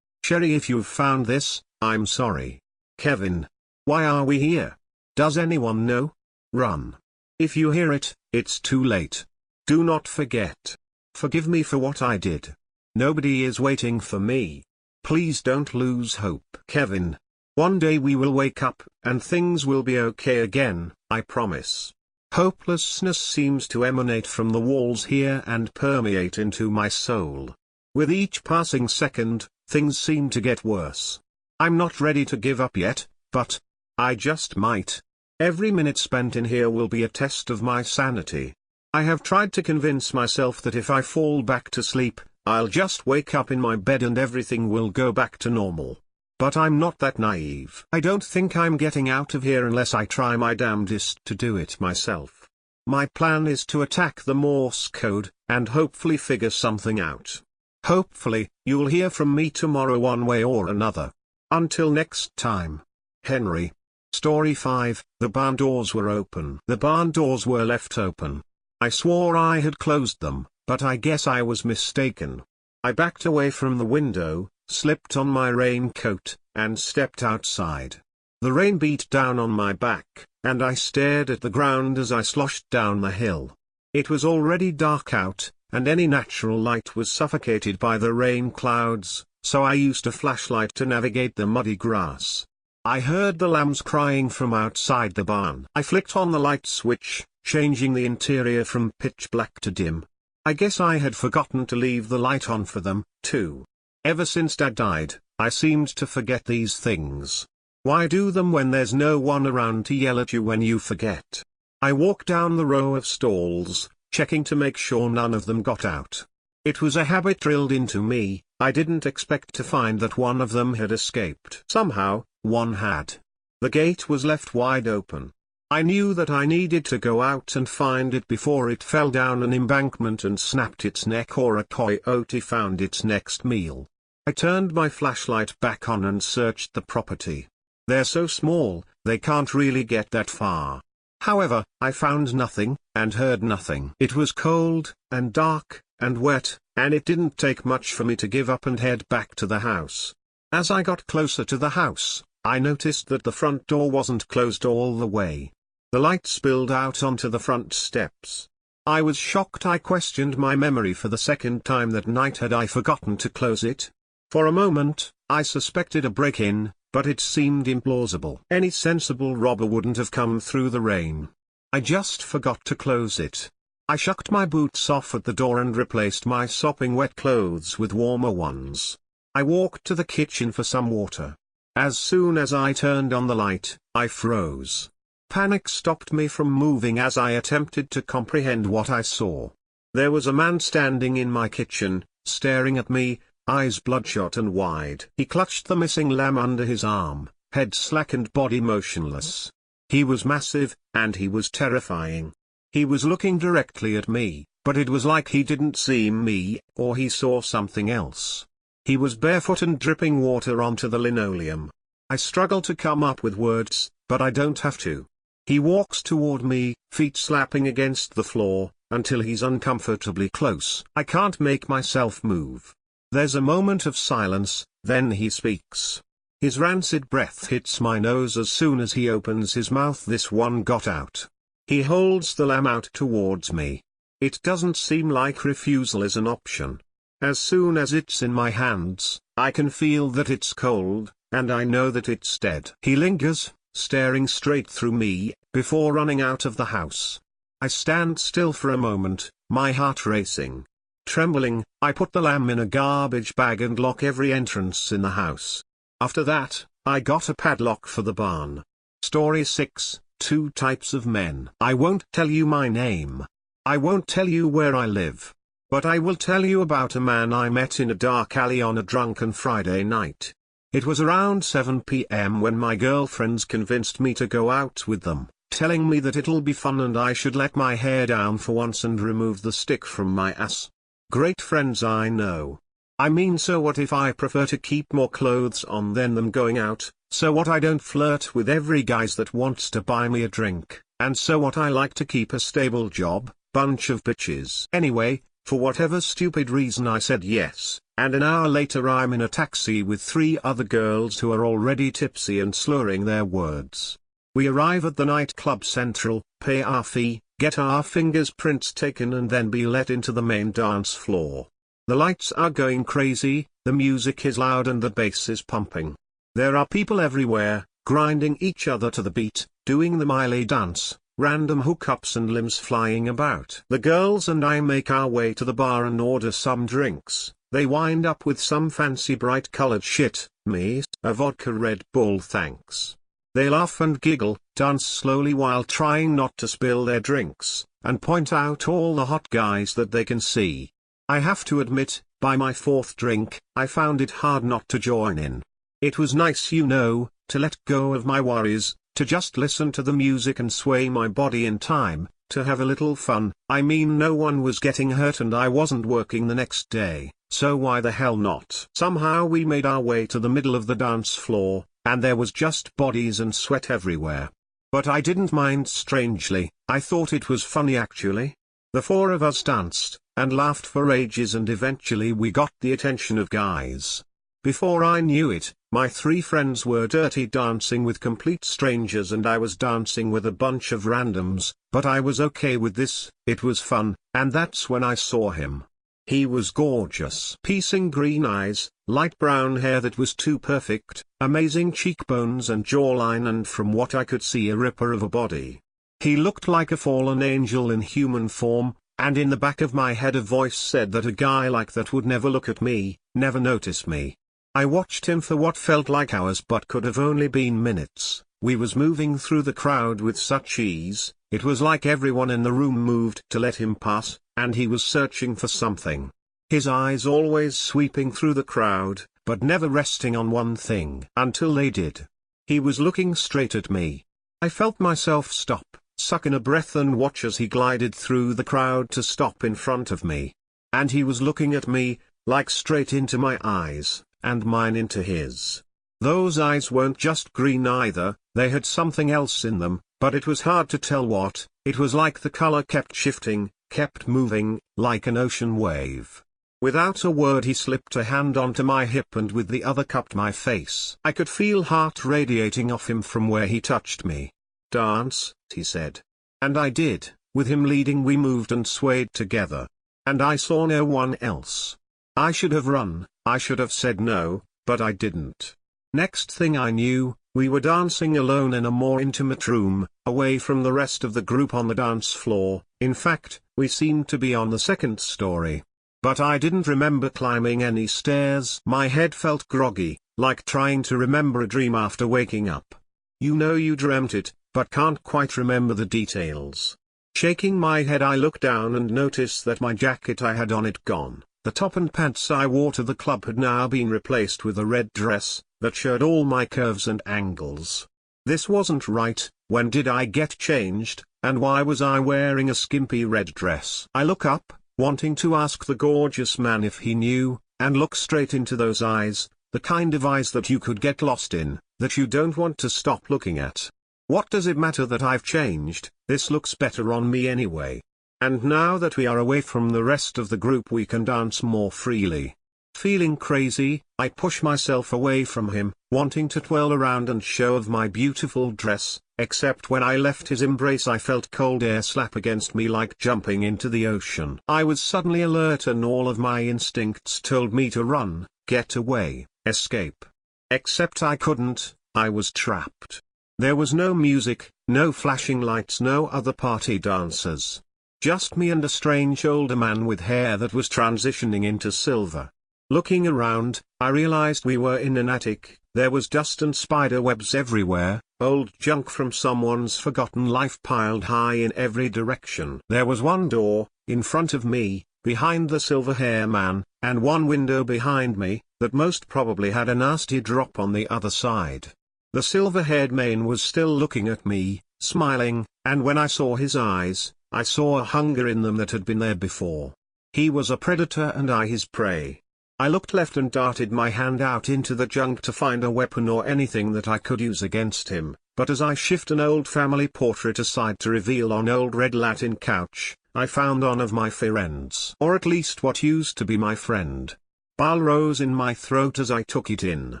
Sherry, if you've found this, I'm sorry. Kevin. Why are we here? Does anyone know? Run. If you hear it, it's too late. Do not forget. Forgive me for what I did. Nobody is waiting for me. Please don't lose hope. Kevin. One day we will wake up, and things will be okay again, I promise. Hopelessness seems to emanate from the walls here and permeate into my soul. With each passing second, things seem to get worse. I'm not ready to give up yet, but I just might. Every minute spent in here will be a test of my sanity. I have tried to convince myself that if I fall back to sleep, I'll just wake up in my bed and everything will go back to normal. But I'm not that naive. I don't think I'm getting out of here unless I try my damnedest to do it myself. My plan is to attack the Morse code, and hopefully figure something out. Hopefully, you'll hear from me tomorrow one way or another. Until next time. Henry. Story 5, The barn doors were open. The barn doors were left open. I swore I had closed them, but I guess I was mistaken. I backed away from the window, slipped on my raincoat, and stepped outside. The rain beat down on my back, and I stared at the ground as I sloshed down the hill. It was already dark out, and any natural light was suffocated by the rain clouds, so I used a flashlight to navigate the muddy grass. I heard the lambs crying from outside the barn. I flicked on the light switch, changing the interior from pitch black to dim. I guess I had forgotten to leave the light on for them, too. Ever since Dad died, I seemed to forget these things. Why do them when there's no one around to yell at you when you forget? I walked down the row of stalls, checking to make sure none of them got out. It was a habit drilled into me. I didn't expect to find that one of them had escaped. Somehow, one had. The gate was left wide open. I knew that I needed to go out and find it before it fell down an embankment and snapped its neck or a coyote found its next meal. I turned my flashlight back on and searched the property. They're so small, they can't really get that far. However, I found nothing, and heard nothing. It was cold, and dark, and wet, and it didn't take much for me to give up and head back to the house. As I got closer to the house, I noticed that the front door wasn't closed all the way. The light spilled out onto the front steps. I was shocked. I questioned my memory for the second time that night. Had I forgotten to close it? For a moment, I suspected a break-in, but it seemed implausible. Any sensible robber wouldn't have come through the rain. I just forgot to close it. I shucked my boots off at the door and replaced my sopping wet clothes with warmer ones. I walked to the kitchen for some water. As soon as I turned on the light, I froze. Panic stopped me from moving as I attempted to comprehend what I saw. There was a man standing in my kitchen, staring at me, eyes bloodshot and wide. He clutched the missing lamb under his arm, head slack and body motionless. He was massive, and he was terrifying. He was looking directly at me, but it was like he didn't see me, or he saw something else. He was barefoot and dripping water onto the linoleum. I struggle to come up with words, but I don't have to. He walks toward me, feet slapping against the floor, until he's uncomfortably close. I can't make myself move. There's a moment of silence, then he speaks. His rancid breath hits my nose as soon as he opens his mouth. This one got out. He holds the lamb out towards me. It doesn't seem like refusal is an option. As soon as it's in my hands, I can feel that it's cold, and I know that it's dead. He lingers, staring straight through me, before running out of the house. I stand still for a moment, my heart racing. Trembling, I put the lamb in a garbage bag and lock every entrance in the house. After that, I got a padlock for the barn. Story 6, Two Types of Men. I won't tell you my name. I won't tell you where I live. But I will tell you about a man I met in a dark alley on a drunken Friday night. It was around 7 p.m. when my girlfriends convinced me to go out with them, telling me that it'll be fun and I should let my hair down for once and remove the stick from my ass. Great friends, I know. I mean, so what if I prefer to keep more clothes on than them going out? So what I don't flirt with every guys that wants to buy me a drink, and so what I like to keep a stable job, bunch of bitches. Anyway, for whatever stupid reason I said yes, And an hour later I'm in a taxi with 3 other girls who are already tipsy and slurring their words. We arrive at the nightclub Central, pay our fee, get our fingerprints taken and then be let into the main dance floor. The lights are going crazy, the music is loud and the bass is pumping. There are people everywhere, grinding each other to the beat, doing the Miley dance, random hookups and limbs flying about. The girls and I make our way to the bar and order some drinks. They wind up with some fancy bright colored shit, me, a vodka Red Bull thanks. They laugh and giggle, dance slowly while trying not to spill their drinks, and point out all the hot guys that they can see. I have to admit, by my 4th drink, I found it hard not to join in. It was nice, you know, to let go of my worries, to just listen to the music and sway my body in time, to have a little fun. I mean, no one was getting hurt and I wasn't working the next day, so why the hell not? Somehow we made our way to the middle of the dance floor, and there was just bodies and sweat everywhere. But I didn't mind, strangely. I thought it was funny actually. The 4 of us danced, and laughed for ages and eventually we got the attention of guys. Before I knew it, my 3 friends were dirty dancing with complete strangers and I was dancing with a bunch of randoms, but I was okay with this, it was fun, and that's when I saw him. He was gorgeous. Piercing green eyes, light brown hair that was too perfect, amazing cheekbones and jawline and from what I could see a ripper of a body. He looked like a fallen angel in human form, and in the back of my head a voice said that a guy like that would never look at me, never notice me. I watched him for what felt like hours but could have only been minutes. We was moving through the crowd with such ease, it was like everyone in the room moved to let him pass, and he was searching for something. His eyes always sweeping through the crowd, but never resting on one thing until they did. He was looking straight at me. I felt myself stop, suck in a breath and watch as he glided through the crowd to stop in front of me. And he was looking at me, like straight into my eyes, and mine into his. Those eyes weren't just green either, they had something else in them, but it was hard to tell what. It was like the color kept shifting, kept moving, like an ocean wave. Without a word he slipped a hand onto my hip and with the other cupped my face. I could feel heart radiating off him from where he touched me. "Dance," he said. And I did, with him leading we moved and swayed together. And I saw no one else. I should have run, I should have said no, but I didn't. Next thing I knew, we were dancing alone in a more intimate room, away from the rest of the group on the dance floor. In fact, we seemed to be on the 2nd story. But I didn't remember climbing any stairs. My head felt groggy, like trying to remember a dream after waking up. You know you dreamt it, but can't quite remember the details. Shaking my head I looked down and noticed that my jacket I had on it gone. The top and pants I wore to the club had now been replaced with a red dress, that showed all my curves and angles. This wasn't right. When did I get changed, and why was I wearing a skimpy red dress? I look up, wanting to ask the gorgeous man if he knew, and look straight into those eyes, the kind of eyes that you could get lost in, that you don't want to stop looking at. What does it matter that I've changed? This looks better on me anyway. And now that we are away from the rest of the group we can dance more freely. Feeling crazy, I push myself away from him, wanting to twirl around and show off my beautiful dress, except when I left his embrace I felt cold air slap against me like jumping into the ocean. I was suddenly alert and all of my instincts told me to run, get away, escape. Except I couldn't, I was trapped. There was no music, no flashing lights, no other party dancers. Just me and a strange older man with hair that was transitioning into silver. Looking around, I realized we were in an attic. There was dust and spider webs everywhere, old junk from someone's forgotten life piled high in every direction. There was one door, in front of me, behind the silver hair man, and one window behind me, that most probably had a nasty drop on the other side. The silver-haired man was still looking at me, smiling, and when I saw his eyes, I saw a hunger in them that had been there before. He was a predator and I his prey. I looked left and darted my hand out into the junk to find a weapon or anything that I could use against him, but as I shift an old family portrait aside to reveal an old red Latin couch, I found one of my friends. Or at least what used to be my friend. Bile rose in my throat as I took it in.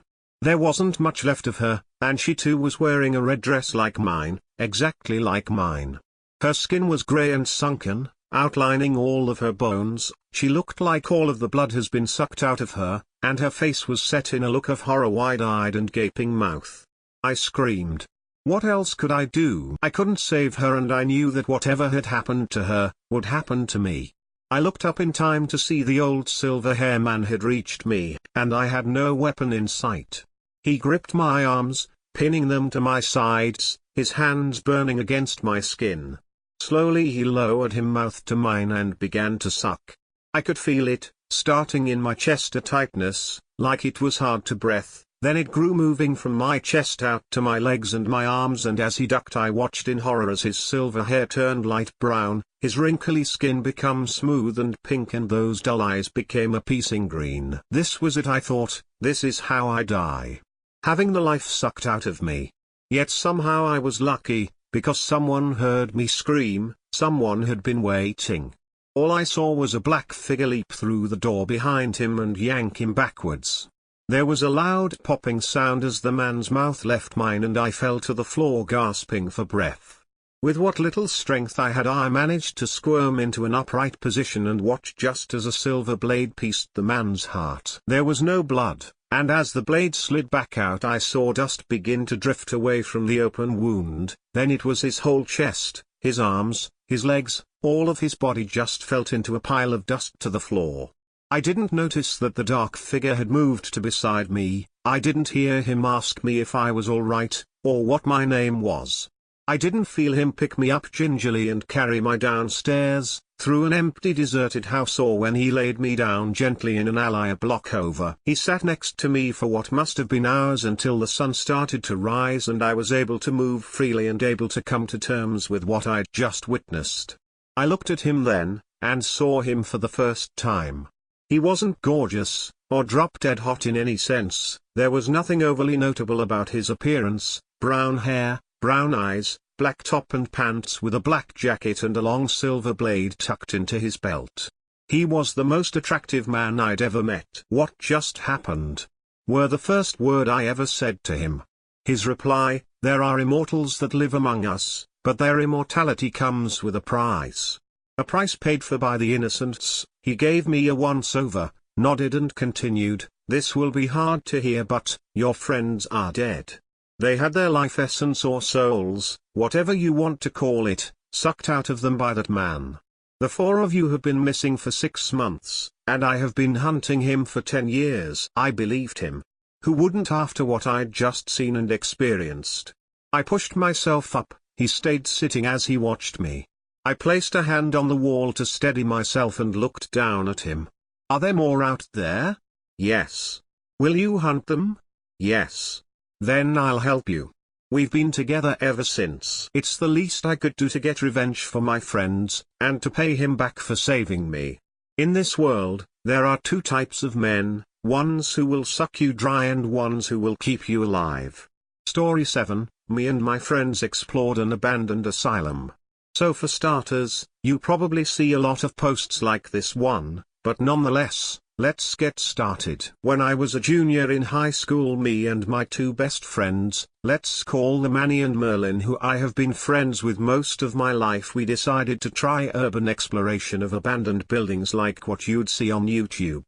There wasn't much left of her, and she too was wearing a red dress like mine, exactly like mine. Her skin was grey and sunken, outlining all of her bones. She looked like all of the blood has been sucked out of her, and her face was set in a look of horror, wide-eyed and gaping mouth. I screamed. What else could I do? I couldn't save her, and I knew that whatever had happened to her, would happen to me. I looked up in time to see the old silver hair man had reached me, and I had no weapon in sight. He gripped my arms, pinning them to my sides, his hands burning against my skin. Slowly he lowered his mouth to mine and began to suck. I could feel it, starting in my chest, a tightness, like it was hard to breathe. Then it grew, moving from my chest out to my legs and my arms, and as he ducked I watched in horror as his silver hair turned light brown, his wrinkly skin become smooth and pink, and those dull eyes became a piercing green. This was it, I thought, this is how I die. Having the life sucked out of me. Yet somehow I was lucky, because someone heard me scream, someone had been waiting. All I saw was a black figure leap through the door behind him and yank him backwards. There was a loud popping sound as the man's mouth left mine, and I fell to the floor gasping for breath. With what little strength I had, I managed to squirm into an upright position and watch just as a silver blade pierced the man's heart. There was no blood, and as the blade slid back out I saw dust begin to drift away from the open wound. Then it was his whole chest, his arms, his legs, all of his body just fell into a pile of dust to the floor. I didn't notice that the dark figure had moved to beside me. I didn't hear him ask me if I was all right, or what my name was. I didn't feel him pick me up gingerly and carry me downstairs, through an empty deserted house, or when he laid me down gently in an alley a block over. He sat next to me for what must have been hours, until the sun started to rise and I was able to move freely and able to come to terms with what I'd just witnessed. I looked at him then, and saw him for the first time. He wasn't gorgeous, or drop-dead hot in any sense. There was nothing overly notable about his appearance: brown hair, brown eyes, black top and pants with a black jacket and a long silver blade tucked into his belt. He was the most attractive man I'd ever met. "What just happened?" were the first word I ever said to him. His reply: "There are immortals that live among us, but their immortality comes with a price. A price paid for by the innocents." He gave me a once-over, nodded and continued, "This will be hard to hear, but your friends are dead. They had their life essence or souls, whatever you want to call it, sucked out of them by that man. The four of you have been missing for 6 months, and I have been hunting him for 10 years. I believed him. Who wouldn't after what I'd just seen and experienced? I pushed myself up. He stayed sitting as he watched me. I placed a hand on the wall to steady myself and looked down at him. "Are there more out there?" "Yes." "Will you hunt them?" "Yes." "Then I'll help you. We've been together ever since." It's the least I could do to get revenge for my friends, and to pay him back for saving me. In this world, there are 2 types of men, ones who will suck you dry and ones who will keep you alive. Story 7, me and my friends explored an abandoned asylum. So for starters, you probably see a lot of posts like this one, but nonetheless, let's get started. When I was a junior in high school, me and my 2 best friends, let's call them Annie and Merlin, who I have been friends with most of my life, we decided to try urban exploration of abandoned buildings like what you'd see on YouTube.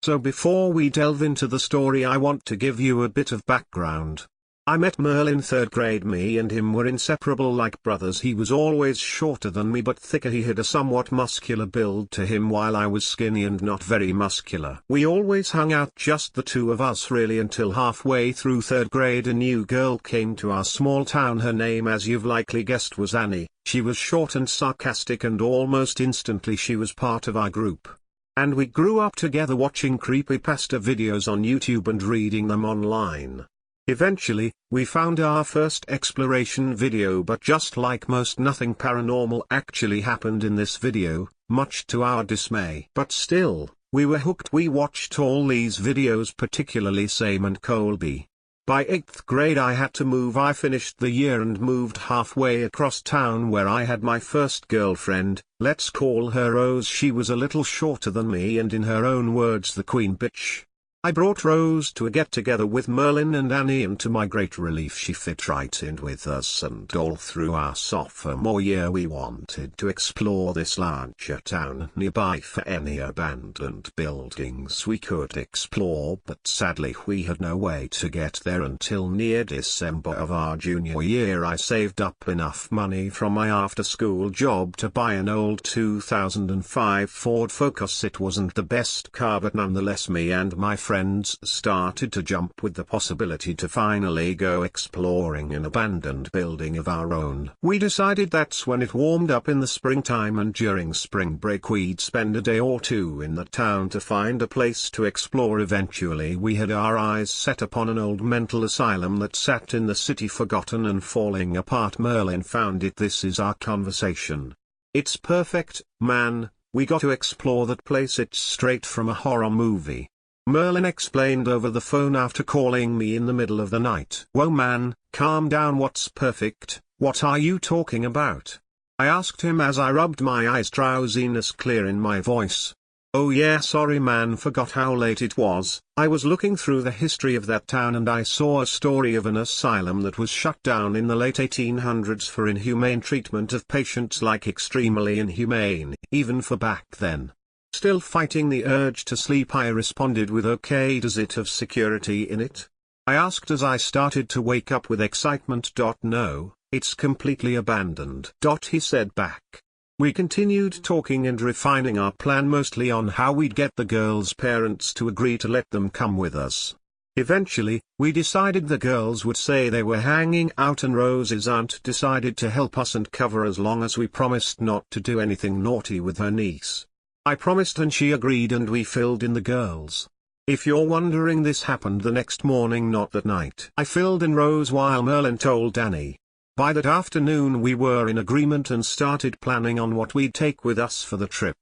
So before we delve into the story, I want to give you a bit of background. I met Merlin 3rd grade. Me and him were inseparable like brothers. He was always shorter than me but thicker. He had a somewhat muscular build to him while I was skinny and not very muscular. We always hung out, just the 2 of us really, until halfway through 3rd grade a new girl came to our small town. Her name, as you've likely guessed, was Annie. She was short and sarcastic, and almost instantly she was part of our group. And we grew up together watching creepypasta videos on YouTube and reading them online. Eventually, we found our first exploration video, but just like most, nothing paranormal actually happened in this video, much to our dismay. But still, we were hooked. We watched all these videos, particularly Sam and Colby. By 8th grade I had to move. I finished the year and moved halfway across town where I had my first girlfriend. Let's call her Rose. She was a little shorter than me and in her own words the queen bitch. I brought Rose to a get-together with Merlin and Annie, and to my great relief she fit right in with us, and all through our sophomore year we wanted to explore this larger town nearby for any abandoned buildings we could explore, but sadly we had no way to get there until near December of our junior year. I saved up enough money from my after-school job to buy an old 2005 Ford Focus. It wasn't the best car, but nonetheless me and my friends started to jump with the possibility to finally go exploring an abandoned building of our own. We decided that's when it warmed up in the springtime, and during spring break we'd spend a day or two in the town to find a place to explore. Eventually we had our eyes set upon an old mental asylum that sat in the city, forgotten and falling apart. Merlin found it. This is our conversation. It's perfect, man, we got to explore that place. It's straight from a horror movie. Merlin explained over the phone after calling me in the middle of the night. Whoa man, calm down. What's perfect? What are you talking about? I asked him as I rubbed my eyes, drowsiness clear in my voice. Oh yeah, sorry man, forgot how late it was. I was looking through the history of that town and I saw a story of an asylum that was shut down in the late 1800s for inhumane treatment of patients, like extremely inhumane, even for back then. Still fighting the urge to sleep, I responded with, okay, does it have security in it? I asked as I started to wake up with excitement. No, it's completely abandoned. He said back. We continued talking and refining our plan, mostly on how we'd get the girls' parents to agree to let them come with us. Eventually, we decided the girls would say they were hanging out and Rose's aunt decided to help us and cover as long as we promised not to do anything naughty with her niece. I promised and she agreed, and we filled in the girls. If you're wondering, this happened the next morning, not that night. I filled in Rose while Merlin told Danny. By that afternoon we were in agreement and started planning on what we'd take with us for the trip.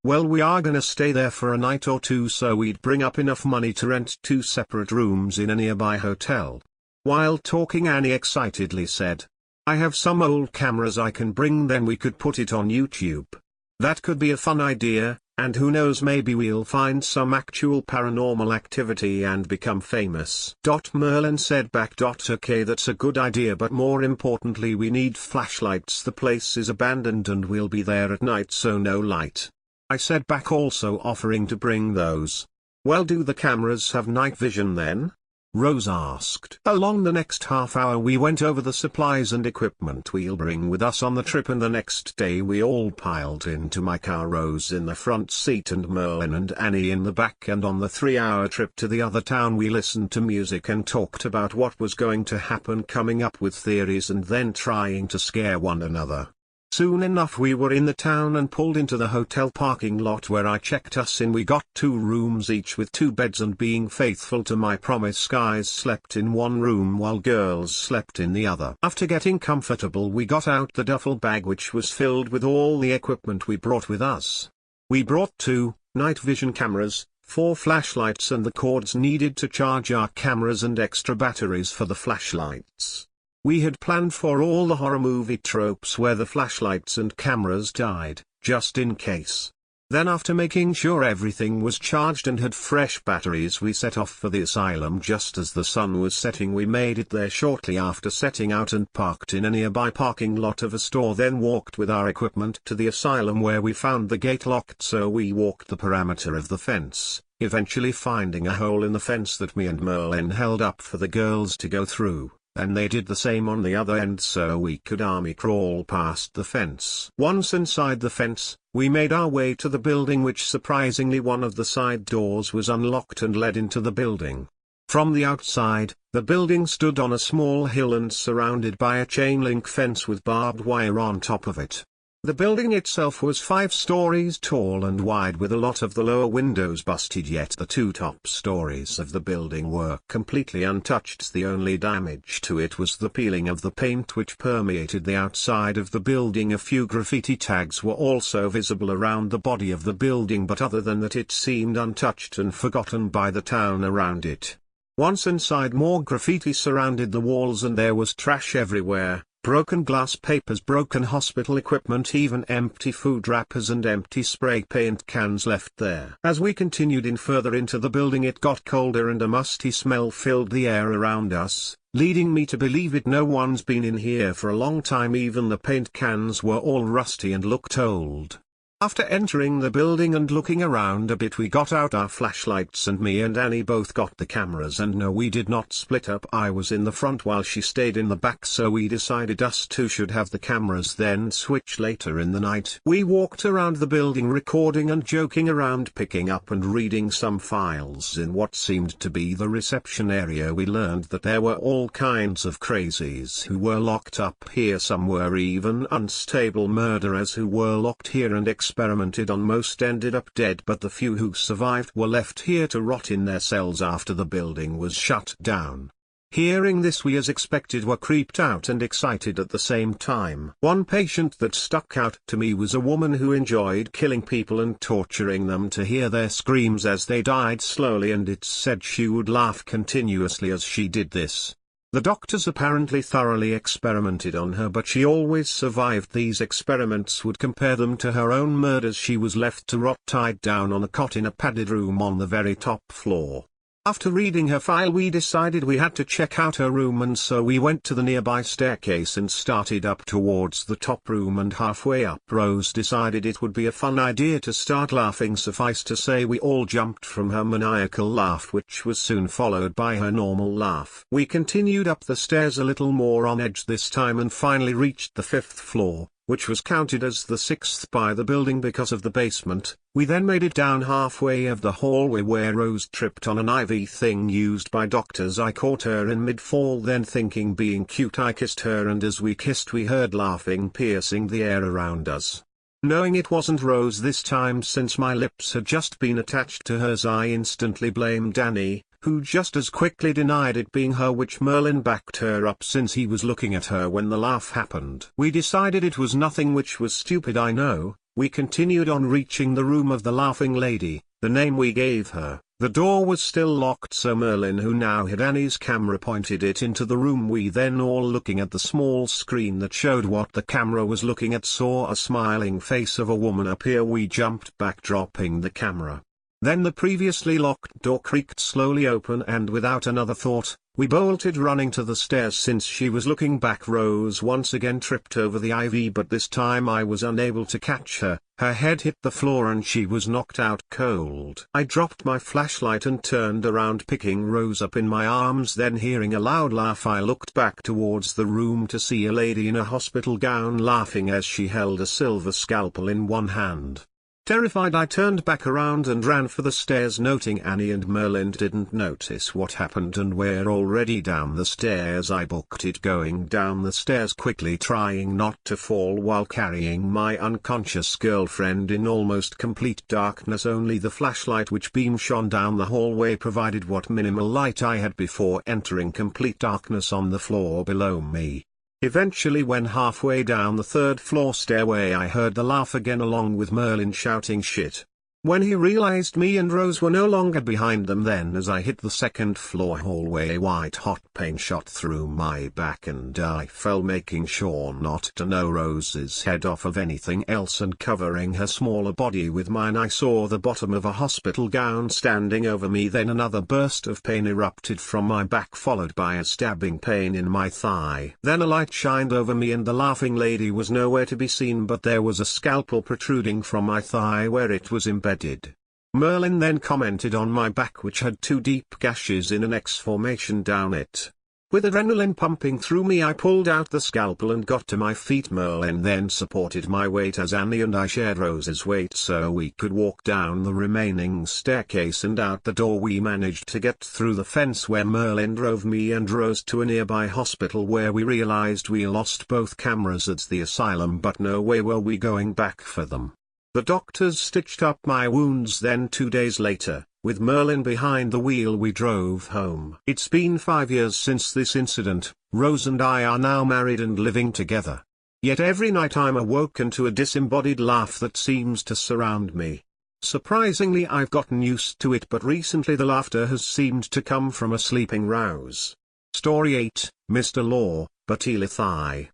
Well, we are gonna stay there for a night or two, so we'd bring up enough money to rent 2 separate rooms in a nearby hotel. While talking, Annie excitedly said, I have some old cameras I can bring, then we could put it on YouTube. That could be a fun idea, and who knows, maybe we'll find some actual paranormal activity and become famous. Merlin said back. Okay, that's a good idea, but more importantly we need flashlights. The place is abandoned and we'll be there at night, so no light. I said back, also offering to bring those. Well, do the cameras have night vision then? Rose asked. Along the next half hour we went over the supplies and equipment we'll bring with us on the trip, and the next day we all piled into my car, Rose in the front seat and Merlin and Annie in the back, and on the 3-hour trip to the other town we listened to music and talked about what was going to happen, coming up with theories and then trying to scare one another. Soon enough we were in the town and pulled into the hotel parking lot where I checked us in. We got 2 rooms each with 2 beds, and being faithful to my promise, guys slept in one room while girls slept in the other. After getting comfortable we got out the duffel bag, which was filled with all the equipment we brought with us. We brought 2 night vision cameras, 4 flashlights and the cords needed to charge our cameras, and extra batteries for the flashlights. We had planned for all the horror movie tropes where the flashlights and cameras died, just in case. Then, after making sure everything was charged and had fresh batteries, we set off for the asylum just as the sun was setting. We made it there shortly after setting out and parked in a nearby parking lot of a store, then walked with our equipment to the asylum where we found the gate locked, so we walked the perimeter of the fence, eventually finding a hole in the fence that me and Merlin held up for the girls to go through. And they did the same on the other end, so we could army crawl past the fence. Once inside the fence, we made our way to the building, which surprisingly one of the side doors was unlocked and led into the building. From the outside, the building stood on a small hill and surrounded by a chain-link fence with barbed wire on top of it. The building itself was 5 stories tall and wide, with a lot of the lower windows busted, yet the 2 top stories of the building were completely untouched. The only damage to it was the peeling of the paint which permeated the outside of the building. A few graffiti tags were also visible around the body of the building, but other than that it seemed untouched and forgotten by the town around it. Once inside, more graffiti surrounded the walls and there was trash everywhere, broken glass papers, broken hospital equipment, even empty food wrappers and empty spray paint cans left there. As we continued in further into the building, it got colder and a musty smell filled the air around us, leading me to believe no one's been in here for a long time. Even the paint cans were all rusty and looked old. After entering the building and looking around a bit, we got out our flashlights and me and Annie both got the cameras, and no, we did not split up. I was in the front while she stayed in the back, so we decided us two should have the cameras, then switch later in the night. We walked around the building recording and joking around, picking up and reading some files in what seemed to be the reception area. We learned that there were all kinds of crazies who were locked up here. Some were even unstable murderers who were locked here and experimented on. Most ended up dead, but the few who survived were left here to rot in their cells after the building was shut down. Hearing this, we as expected were creeped out and excited at the same time. One patient that stuck out to me was a woman who enjoyed killing people and torturing them to hear their screams as they died slowly, and it's said she would laugh continuously as she did this. The doctors apparently thoroughly experimented on her, but she always survived. These experiments would compare them to her own murders. She was left to rot tied down on a cot in a padded room on the very top floor. After reading her file, we decided we had to check out her room, and so we went to the nearby staircase and started up towards the top room, and halfway up Rose decided it would be a fun idea to start laughing. Suffice to say, we all jumped from her maniacal laugh, which was soon followed by her normal laugh. We continued up the stairs a little more on edge this time and finally reached the 5th floor, which was counted as the 6th by the building because of the basement. We then made it down halfway of the hallway where Rose tripped on an IV thing used by doctors. I caught her in mid-fall, then thinking being cute I kissed her, and as we kissed we heard laughing piercing the air around us. Knowing it wasn't Rose this time, since my lips had just been attached to hers, I instantly blamed Annie, who just as quickly denied it being her, which Merlin backed her up since he was looking at her when the laugh happened. We decided it was nothing, which was stupid, I know. We continued on, reaching the room of the laughing lady, the name we gave her. The door was still locked, so Merlin, who now had Annie's camera, pointed it into the room. We then, all looking at the small screen that showed what the camera was looking at, saw a smiling face of a woman appear. We jumped back, dropping the camera. Then the previously locked door creaked slowly open, and without another thought, we bolted, running to the stairs. Since she was looking back, Rose once again tripped over the IV, but this time I was unable to catch her. Her head hit the floor and she was knocked out cold. I dropped my flashlight and turned around, picking Rose up in my arms. Then, hearing a loud laugh, I looked back towards the room to see a lady in a hospital gown laughing as she held a silver scalpel in one hand. Terrified, I turned back around and ran for the stairs, noting Annie and Merlin didn't notice what happened and were already down the stairs. I booked it, going down the stairs quickly, trying not to fall while carrying my unconscious girlfriend in almost complete darkness. Only the flashlight which beam shone down the hallway provided what minimal light I had before entering complete darkness on the floor below me. Eventually, when halfway down the 3rd floor stairway, I heard the laugh again, along with Merlin shouting shit. When he realized me and Rose were no longer behind them, then as I hit the 2nd floor hallway, a white hot pain shot through my back and I fell, making sure not to knock Rose's head off of anything else, and covering her smaller body with mine. I saw the bottom of a hospital gown standing over me. Then another burst of pain erupted from my back, followed by a stabbing pain in my thigh. Then a light shined over me and the laughing lady was nowhere to be seen, but there was a scalpel protruding from my thigh where it was embedded. Merlin then commented on my back, which had 2 deep gashes in an X formation down it. With adrenaline pumping through me, I pulled out the scalpel and got to my feet. Merlin then supported my weight as Annie and I shared Rose's weight so we could walk down the remaining staircase and out the door. We managed to get through the fence where Merlin drove me and Rose to a nearby hospital, where we realized we lost both cameras at the asylum, but no way were we going back for them. The doctors stitched up my wounds. Then 2 days later, with Merlin behind the wheel, we drove home. It's been 5 years since this incident. Rose and I are now married and living together. Yet every night I'm awoken to a disembodied laugh that seems to surround me. Surprisingly, I've gotten used to it, but recently the laughter has seemed to come from a sleeping rouse. Story 8, Mr. Law, but Elith I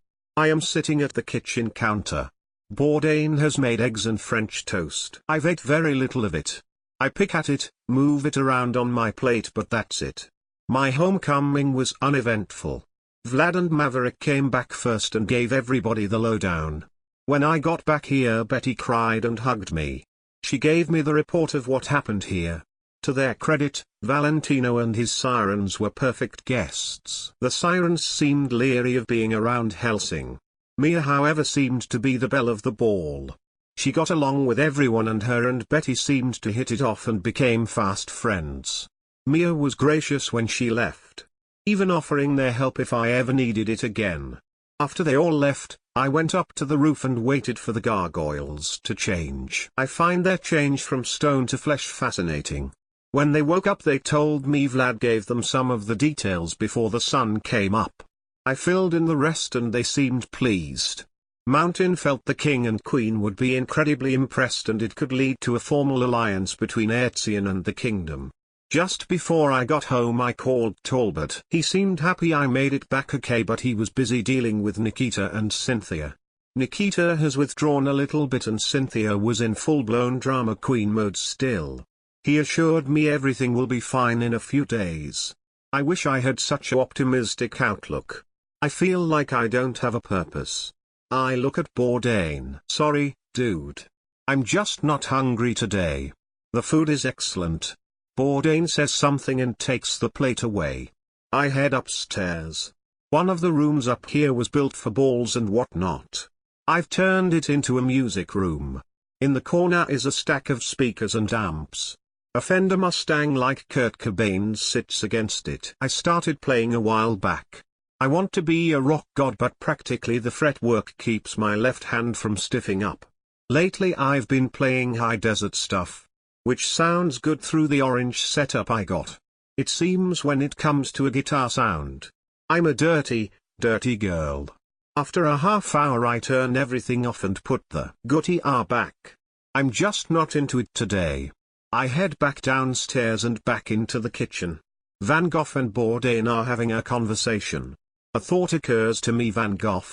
am sitting at the kitchen counter. Bourdain has made eggs and French toast. I've ate very little of it. I pick at it, move it around on my plate, but that's it. My homecoming was uneventful. Vlad and Maverick came back first and gave everybody the lowdown. When I got back here, Betty cried and hugged me. She gave me the report of what happened here. To their credit, Valentino and his sirens were perfect guests. The sirens seemed leery of being around Helsing. Mia, however, seemed to be the belle of the ball. She got along with everyone, and her and Betty seemed to hit it off and became fast friends. Mia was gracious when she left, even offering their help if I ever needed it again. After they all left, I went up to the roof and waited for the gargoyles to change. I find their change from stone to flesh fascinating. When they woke up, they told me Vlad gave them some of the details before the sun came up. I filled in the rest and they seemed pleased. Mountain felt the king and queen would be incredibly impressed, and it could lead to a formal alliance between Aetion and the kingdom. Just before I got home, I called Talbot. He seemed happy I made it back okay, but he was busy dealing with Nikita and Cynthia. Nikita has withdrawn a little bit and Cynthia was in full-blown drama queen mode still. He assured me everything will be fine in a few days. I wish I had such an optimistic outlook. I feel like I don't have a purpose. I look at Bourdain. Sorry, dude. I'm just not hungry today. The food is excellent. Bourdain says something and takes the plate away. I head upstairs. One of the rooms up here was built for balls and whatnot. I've turned it into a music room. In the corner is a stack of speakers and amps. A Fender Mustang like Kurt Cobain's sits against it. I started playing a while back. I want to be a rock god, but practically the fretwork keeps my left hand from stiffing up. Lately I've been playing high desert stuff, which sounds good through the orange setup I got. It seems when it comes to a guitar sound, I'm a dirty girl. After a half hour I turn everything off and put the guitar back. I'm just not into it today. I head back downstairs and back into the kitchen. Van Gogh and Bourdain are having a conversation. A thought occurs to me. Van Gogh.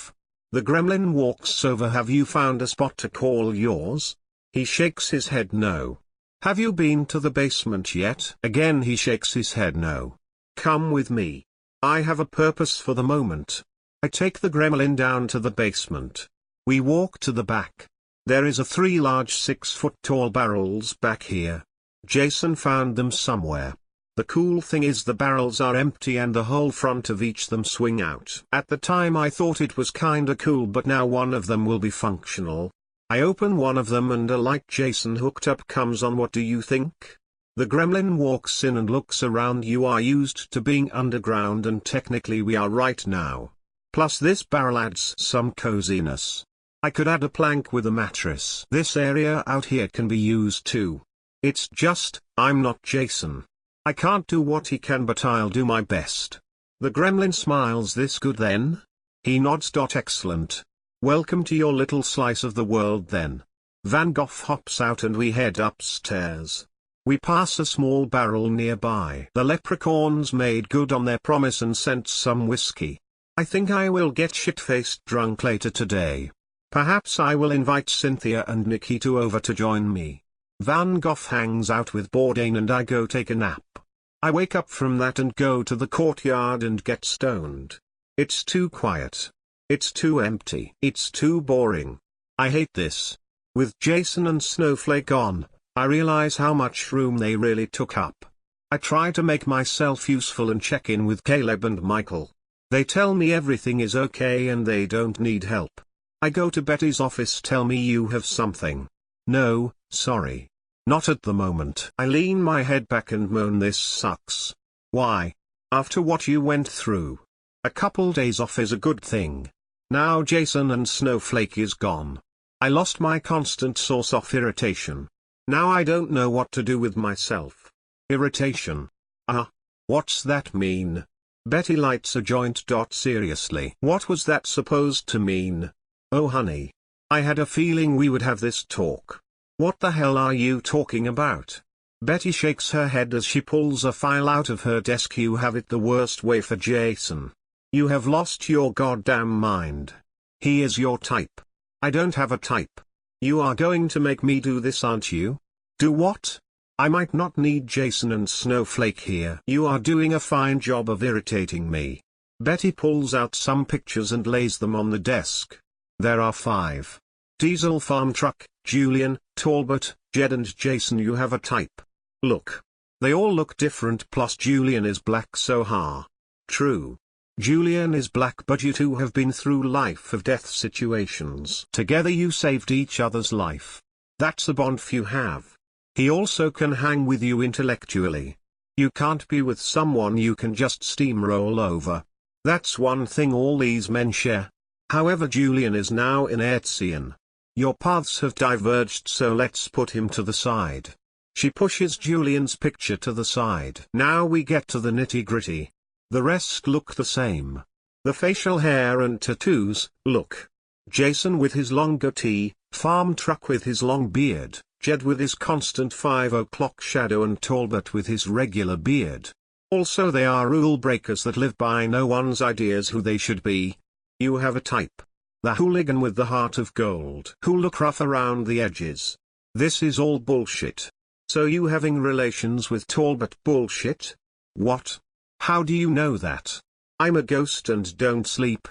The gremlin walks over. Have you found a spot to call yours? He shakes his head no. Have you been to the basement yet? Again he shakes his head no. Come with me. I have a purpose for the moment. I take the gremlin down to the basement. We walk to the back. There is 3 large 6-foot-tall barrels back here. Jason found them somewhere. The cool thing is the barrels are empty and the whole front of each them swing out. At the time I thought it was kinda cool, but now one of them will be functional. I open one of them and a light Jason hooked up comes on. What do you think? The gremlin walks in and looks around. You are used to being underground and technically we are right now. Plus this barrel adds some coziness. I could add a plank with a mattress. This area out here can be used too. It's just, I'm not Jason. I can't do what he can, but I'll do my best. The gremlin smiles. This good then? He nods. Excellent. Welcome to your little slice of the world then. Van Gogh hops out and we head upstairs. We pass a small barrel nearby. The leprechauns made good on their promise and sent some whiskey. I think I will get shit-faced drunk later today. Perhaps I will invite Cynthia and Nikita over to join me. Van Gogh hangs out with Bourdain and I go take a nap. I wake up from that and go to the courtyard and get stoned. It's too quiet. It's too empty. It's too boring. I hate this. With Jason and Snowflake on, I realize how much room they really took up. I try to make myself useful and check in with Caleb and Michael. They tell me everything is okay and they don't need help. I go to Betty's office. Tell me you have something. No, sorry. Not at the moment. I lean my head back and moan. This sucks. Why? After what you went through. A couple days off is a good thing. Now Jason and Snowflake is gone. I lost my constant source of irritation. Now I don't know what to do with myself. Irritation. What's that mean? Betty lights a joint. Seriously. What was that supposed to mean? Oh honey. I had a feeling we would have this talk. What the hell are you talking about? Betty shakes her head as she pulls a file out of her desk. You have it the worst way for Jason. You have lost your goddamn mind. He is your type. I don't have a type. You are going to make me do this, aren't you? Do what? I might not need Jason and Snowflake here. You are doing a fine job of irritating me. Betty pulls out some pictures and lays them on the desk. There are 5. Diesel farm truck, Julian, Talbot, Jed and Jason. You have a type. Look. They all look different, plus Julian is black, so ha. True. Julian is black, but you two have been through life of death situations. Together you saved each other's life. That's a bond you have. He also can hang with you intellectually. You can't be with someone you can just steamroll over. That's one thing all these men share. However, Julian is now inertian. Your paths have diverged, so let's put him to the side. She pushes Julian's picture to the side. Now we get to the nitty-gritty. The rest look the same. The facial hair and tattoos, look. Jason with his long goatee, farm truck with his long beard, Jed with his constant 5 o'clock shadow and Talbot with his regular beard. Also they are rule breakers that live by no one's ideas who they should be. You have a type. The hooligan with the heart of gold, who look rough around the edges. This is all bullshit. So you having relations with Talbot bullshit? What? How do you know that? I'm a ghost and don't sleep.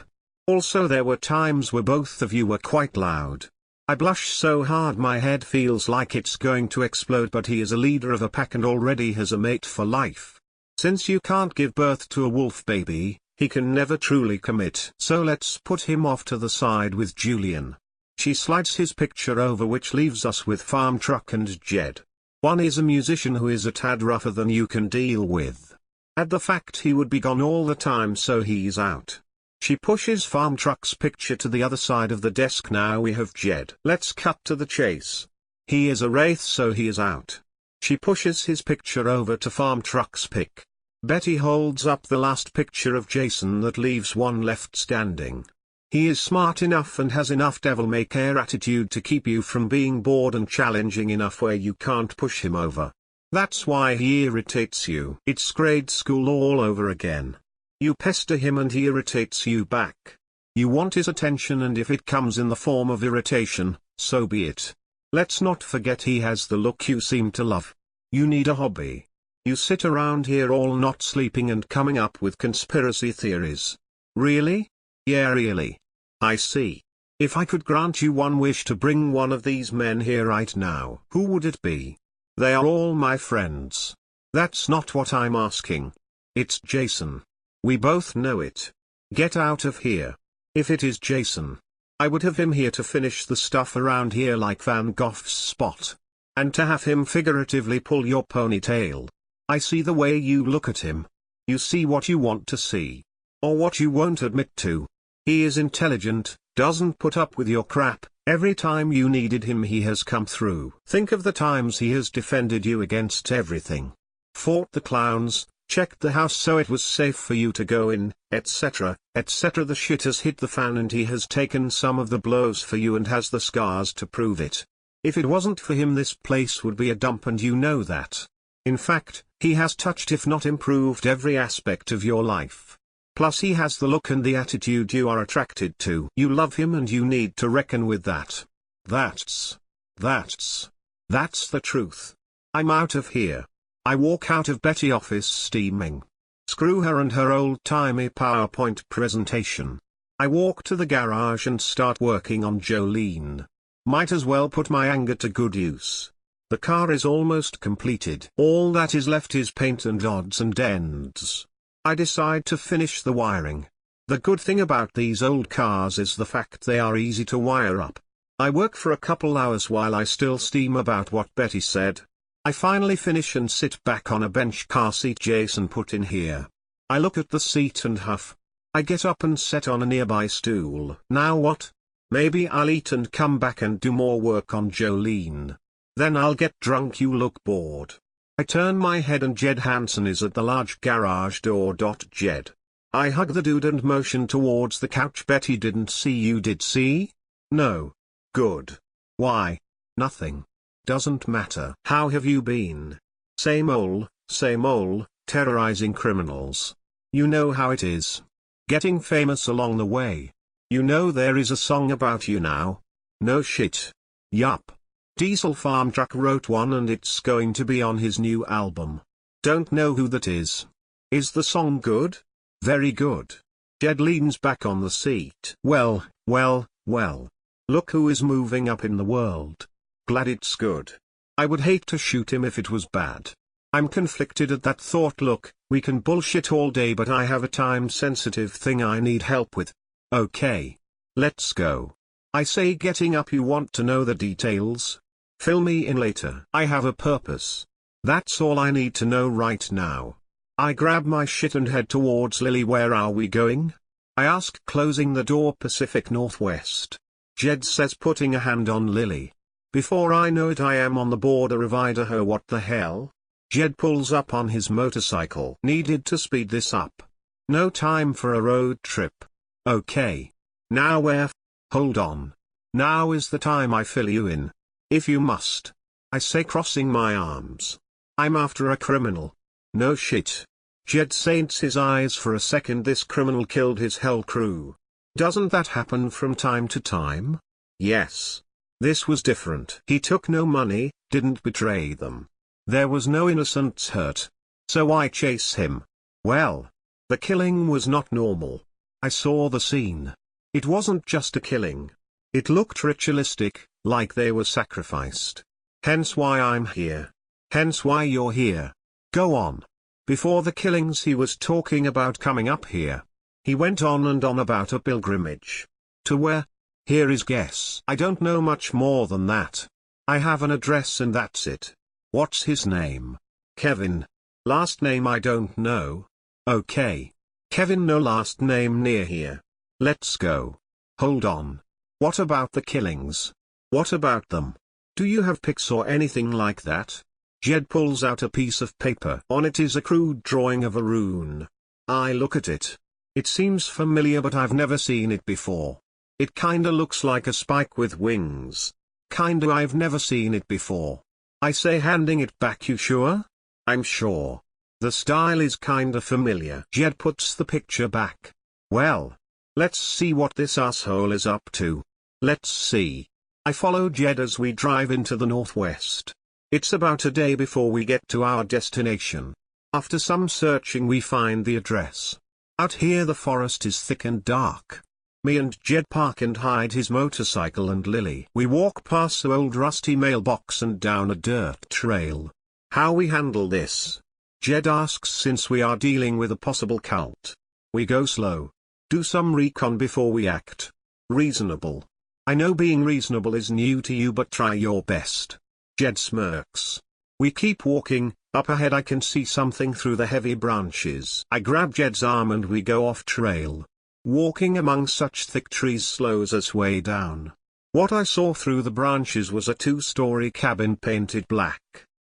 Also there were times where both of you were quite loud. I blush so hard my head feels like it's going to explode, but he is a leader of a pack and already has a mate for life. Since you can't give birth to a wolf baby, he can never truly commit. So let's put him off to the side with Julian. She slides his picture over, which leaves us with farm truck and Jed. One is a musician who is a tad rougher than you can deal with. Add the fact he would be gone all the time, so he's out. She pushes farm truck's picture to the other side of the desk. Now we have Jed. Let's cut to the chase. He is a wraith, so he is out. She pushes his picture over to farm truck's pic. Betty holds up the last picture of Jason that leaves one left standing. He is smart enough and has enough devil-may-care attitude to keep you from being bored and challenging enough where you can't push him over. That's why he irritates you. It's grade school all over again. You pester him and he irritates you back. You want his attention, and if it comes in the form of irritation, so be it. Let's not forget he has the look you seem to love. You need a hobby. You sit around here all not sleeping and coming up with conspiracy theories. Really? Yeah, really. I see. If I could grant you one wish to bring one of these men here right now, who would it be? They are all my friends. That's not what I'm asking. It's Jason. We both know it. Get out of here. If it is Jason, I would have him here to finish the stuff around here like Van Gogh's Spot. And to have him figuratively pull your ponytail. I see the way you look at him. You see what you want to see. Or what you won't admit to. He is intelligent, doesn't put up with your crap. Every time you needed him he has come through. Think of the times he has defended you against everything. Fought the clowns, checked the house so it was safe for you to go in, etc., etc. The shit has hit the fan and he has taken some of the blows for you and has the scars to prove it. If it wasn't for him this place would be a dump, and you know that. In fact, he has touched if not improved every aspect of your life. Plus he has the look and the attitude you are attracted to. You love him and you need to reckon with that. That's the truth. I'm out of here. I walk out of Betty office steaming. Screw her and her old-timey PowerPoint presentation. I walk to the garage and start working on Jolene. Might as well put my anger to good use. The car is almost completed. All that is left is paint and odds and ends. I decide to finish the wiring. The good thing about these old cars is the fact they are easy to wire up. I work for a couple hours while I still steam about what Betty said. I finally finish and sit back on a bench car seat Jason put in here. I look at the seat and huff. I get up and sit on a nearby stool. Now what? Maybe I'll eat and come back and do more work on Jolene. Then I'll get drunk. You look bored. I turn my head and Jed Hansen is at the large garage door. Jed. I hug the dude and motion towards the couch. Betty didn't see you, did see? No. Good. Why? Nothing. Doesn't matter. How have you been? Same old, terrorizing criminals. You know how it is. Getting famous along the way. You know there is a song about you now. No shit. Yup. Diesel Farm Truck wrote one and it's going to be on his new album. Don't know who that is. Is the song good? Very good. Jed leans back on the seat. Well. Look who is moving up in the world. Glad it's good. I would hate to shoot him if it was bad. I'm conflicted at that thought. Look, we can bullshit all day but I have a time-sensitive thing I need help with. Okay. Let's go. I say, getting up. You want to know the details? Fill me in later. I have a purpose. That's all I need to know right now. I grab my shit and head towards Lily. Where are we going? I ask, closing the door. Pacific Northwest. Jed says, putting a hand on Lily. Before I know it I am on the border of Idaho. What the hell? Jed pulls up on his motorcycle. Needed to speed this up. No time for a road trip. Okay. Now where? Hold on. Now is the time I fill you in. If you must. I say, crossing my arms. I'm after a criminal. No shit. Jed saints his eyes for a second. This criminal killed his whole crew. Doesn't that happen from time to time? Yes. This was different. He took no money, didn't betray them. There was no innocents hurt. So I chase him. Well. The killing was not normal. I saw the scene. It wasn't just a killing. It looked ritualistic, like they were sacrificed. Hence why I'm here. Hence why you're here. Go on. Before the killings he was talking about coming up here. He went on and on about a pilgrimage. To where? Here is guess. I don't know much more than that. I have an address and that's it. What's his name? Kevin. Last name I don't know. Okay. Kevin, no last name near here. Let's go. Hold on. What about the killings? What about them? Do you have pics or anything like that? Jed pulls out a piece of paper. On it is a crude drawing of a rune. I look at it. It seems familiar but I've never seen it before. It kinda looks like a spike with wings. Kinda, I've never seen it before. I say, handing it back. You sure? I'm sure. The style is kinda familiar. Jed puts the picture back. Well. Let's see what this asshole is up to. Let's see. I follow Jed as we drive into the Northwest. It's about a day before we get to our destination. After some searching we find the address. Out here the forest is thick and dark. Me and Jed park and hide his motorcycle and Lily. We walk past the old rusty mailbox and down a dirt trail. How we handle this? Jed asks, since we are dealing with a possible cult. We go slow. Do some recon before we act. Reasonable. I know being reasonable is new to you but try your best. Jed smirks. We keep walking. Up ahead I can see something through the heavy branches. I grab Jed's arm and we go off trail. Walking among such thick trees slows us way down. What I saw through the branches was a 2-story cabin painted black.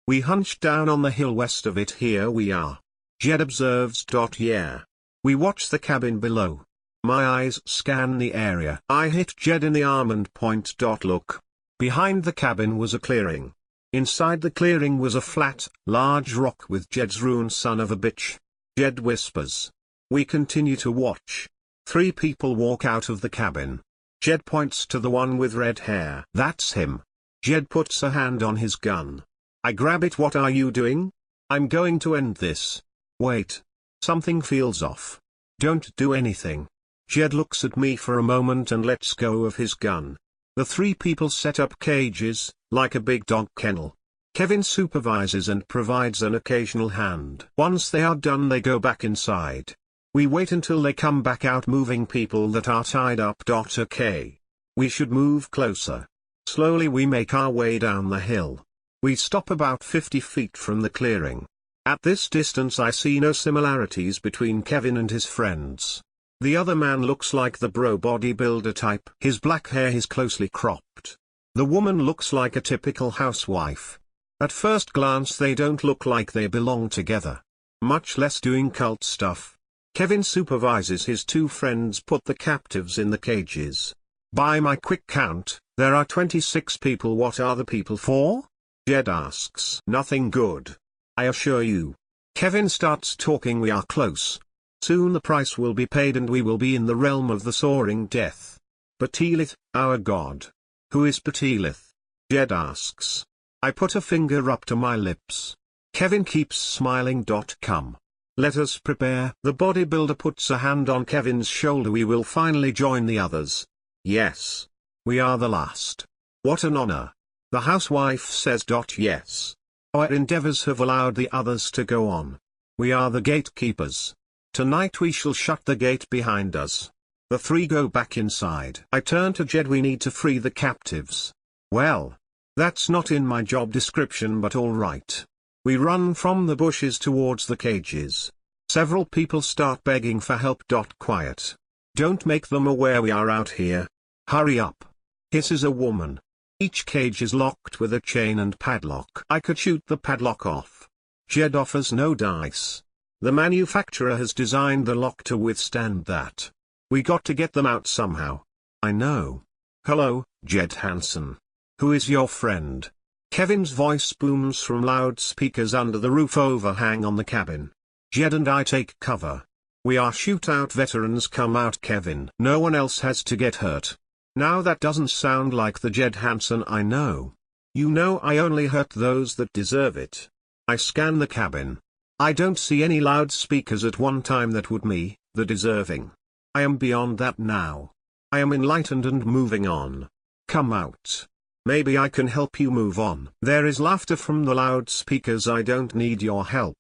We hunch down on the hill west of it. Here we are. Jed observes. Yeah. We watch the cabin below. My eyes scan the area. I hit Jed in the arm and point. Look. Behind the cabin was a clearing. Inside the clearing was a flat, large rock with Jed's rune, son of a bitch. Jed whispers. We continue to watch. 3 people walk out of the cabin. Jed points to the one with red hair. That's him. Jed puts a hand on his gun. I grab it. What are you doing? I'm going to end this. Wait. Something feels off. Don't do anything. Jed looks at me for a moment and lets go of his gun. The 3 people set up cages, like a big dog kennel. Kevin supervises and provides an occasional hand. Once they are done they go back inside. We wait until they come back out, moving people that are tied up. Okay. We should move closer. Slowly we make our way down the hill. We stop about 50 feet from the clearing. At this distance I see no similarities between Kevin and his friends. The other man looks like the bro bodybuilder type. His black hair is closely cropped. The woman looks like a typical housewife. At first glance they don't look like they belong together. Much less doing cult stuff. Kevin supervises his 2 friends put the captives in the cages. By my quick count, there are 26 people. What are the people for? Jed asks. Nothing good. I assure you. Kevin starts talking. We are close. Soon the price will be paid and we will be in the realm of the soaring death. Batilith, our god. Who is Batilith? Jed asks. I put a finger up to my lips. Kevin keeps smiling. Come. Let us prepare. The bodybuilder puts a hand on Kevin's shoulder. We will finally join the others. Yes. We are the last. What an honor. The housewife says. Yes. Our endeavors have allowed the others to go on. We are the gatekeepers. Tonight we shall shut the gate behind us. The three go back inside. I turn to Jed. We need to free the captives. Well. That's not in my job description, but all right. We run from the bushes towards the cages. Several people start begging for help. Quiet. Don't make them aware we are out here. Hurry up. Hisses a woman. Each cage is locked with a chain and padlock. I could shoot the padlock off. Jed offers no dice. The manufacturer has designed the lock to withstand that. We got to get them out somehow. I know. Hello, Jed Hansen. Who is your friend? Kevin's voice booms from loudspeakers under the roof overhang on the cabin. Jed and I take cover. We are shootout veterans. Come out, Kevin. No one else has to get hurt. Now that doesn't sound like the Jed Hansen I know. You know I only hurt those that deserve it. I scan the cabin. I don't see any loudspeakers at one time. That would me, the deserving. I am beyond that now. I am enlightened and moving on. Come out. Maybe I can help you move on. There is laughter from the loudspeakers. I don't need your help.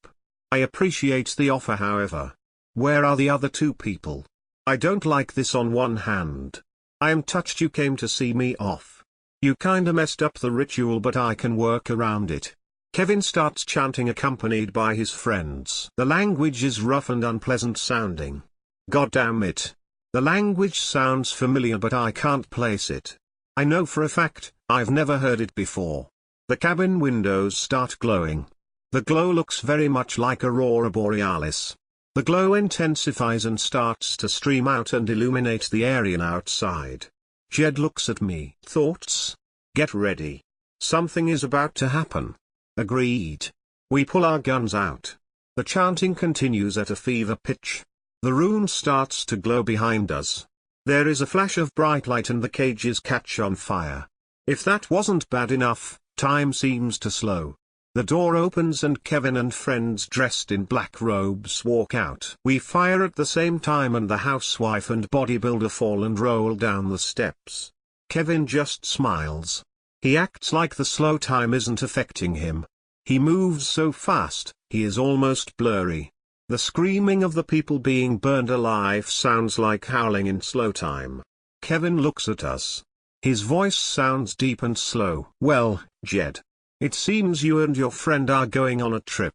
I appreciate the offer, however. Where are the other two people? I don't like this. On one hand, I am touched you came to see me off. You kinda messed up the ritual, but I can work around it. Kevin starts chanting accompanied by his friends. The language is rough and unpleasant sounding. God damn it. The language sounds familiar, but I can't place it. I know for a fact, I've never heard it before. The cabin windows start glowing. The glow looks very much like aurora borealis. The glow intensifies and starts to stream out and illuminate the area outside. Jed looks at me. Thoughts? Get ready. Something is about to happen. Agreed. We pull our guns out. The chanting continues at a fever pitch. The room starts to glow behind us. There is a flash of bright light and the cages catch on fire. If that wasn't bad enough, time seems to slow. The door opens and Kevin and friends dressed in black robes walk out. We fire at the same time and the housewife and bodybuilder fall and roll down the steps. Kevin just smiles. He acts like the slow time isn't affecting him. He moves so fast, he is almost blurry. The screaming of the people being burned alive sounds like howling in slow time. Kevin looks at us. His voice sounds deep and slow. Well, Jed. It seems you and your friend are going on a trip.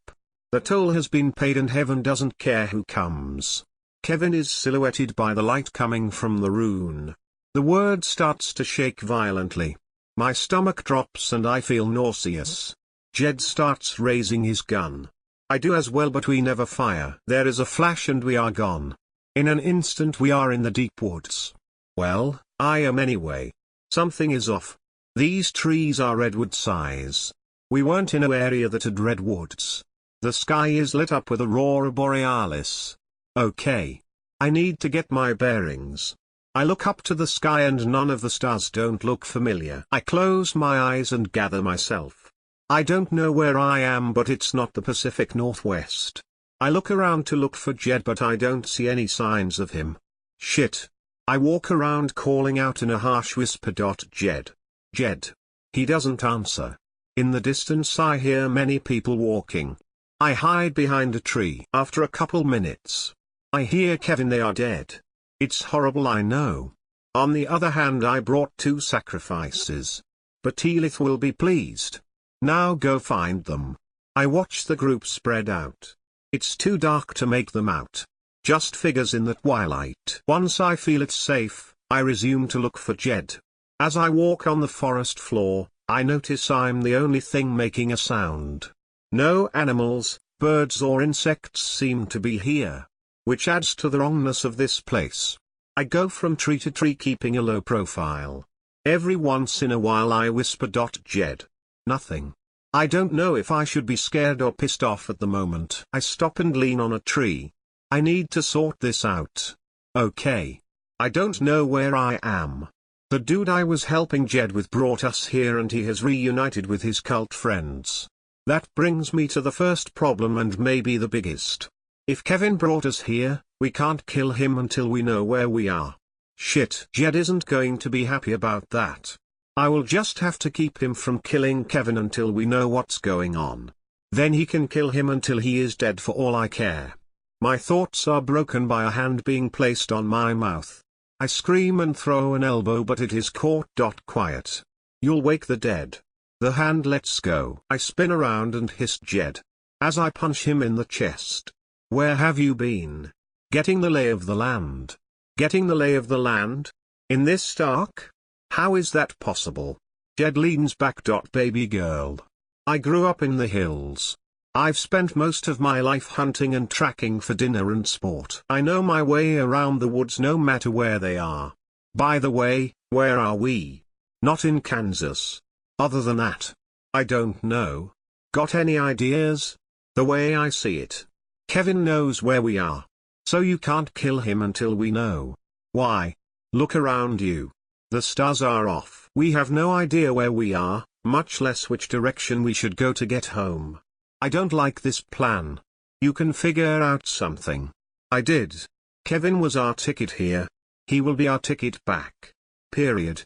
The toll has been paid and heaven doesn't care who comes. Kevin is silhouetted by the light coming from the rune. The word starts to shake violently. My stomach drops and I feel nauseous. Jed starts raising his gun. I do as well, but we never fire. There is a flash and we are gone. In an instant we are in the deep woods. Well, I am anyway. Something is off. These trees are redwood size. We weren't in an area that had redwoods. The sky is lit up with aurora borealis. Okay. I need to get my bearings. I look up to the sky and none of the stars don't look familiar. I close my eyes and gather myself. I don't know where I am, but it's not the Pacific Northwest. I look around to look for Jed, but I don't see any signs of him. Shit. I walk around calling out in a harsh whisper. Jed. Jed. He doesn't answer. In the distance I hear many people walking. I hide behind a tree. After a couple minutes, I hear Kevin. They are dead. It's horrible, I know. On the other hand, I brought 2 sacrifices. Batilith will be pleased. Now go find them. I watch the group spread out. It's too dark to make them out. Just figures in the twilight. Once I feel it's safe, I resume to look for Jed. As I walk on the forest floor, I notice I'm the only thing making a sound. No animals, birds or insects seem to be here, which adds to the wrongness of this place. I go from tree to tree keeping a low profile. Every once in a while I whisper. Jed. Nothing. I don't know if I should be scared or pissed off at the moment. I stop and lean on a tree. I need to sort this out. Okay. I don't know where I am. The dude I was helping Jed with brought us here and he has reunited with his cult friends. That brings me to the first problem and maybe the biggest. If Kevin brought us here, we can't kill him until we know where we are. Shit. Jed isn't going to be happy about that. I will just have to keep him from killing Kevin until we know what's going on. Then he can kill him until he is dead for all I care. My thoughts are broken by a hand being placed on my mouth. I scream and throw an elbow but it is caught. Quiet. You'll wake the dead. The hand lets go. I spin around and hiss Jed. As I punch him in the chest. Where have you been? Getting the lay of the land. Getting the lay of the land? In this dark? How is that possible? Jed leans back. Baby girl. I grew up in the hills. I've spent most of my life hunting and tracking for dinner and sport. I know my way around the woods no matter where they are. By the way, where are we? Not in Kansas. Other than that, I don't know. Got any ideas? The way I see it, Kevin knows where we are. So you can't kill him until we know. Why? Look around you. The stars are off. We have no idea where we are, much less which direction we should go to get home. I don't like this plan. You can figure out something. I did. Kevin was our ticket here. He will be our ticket back. Period.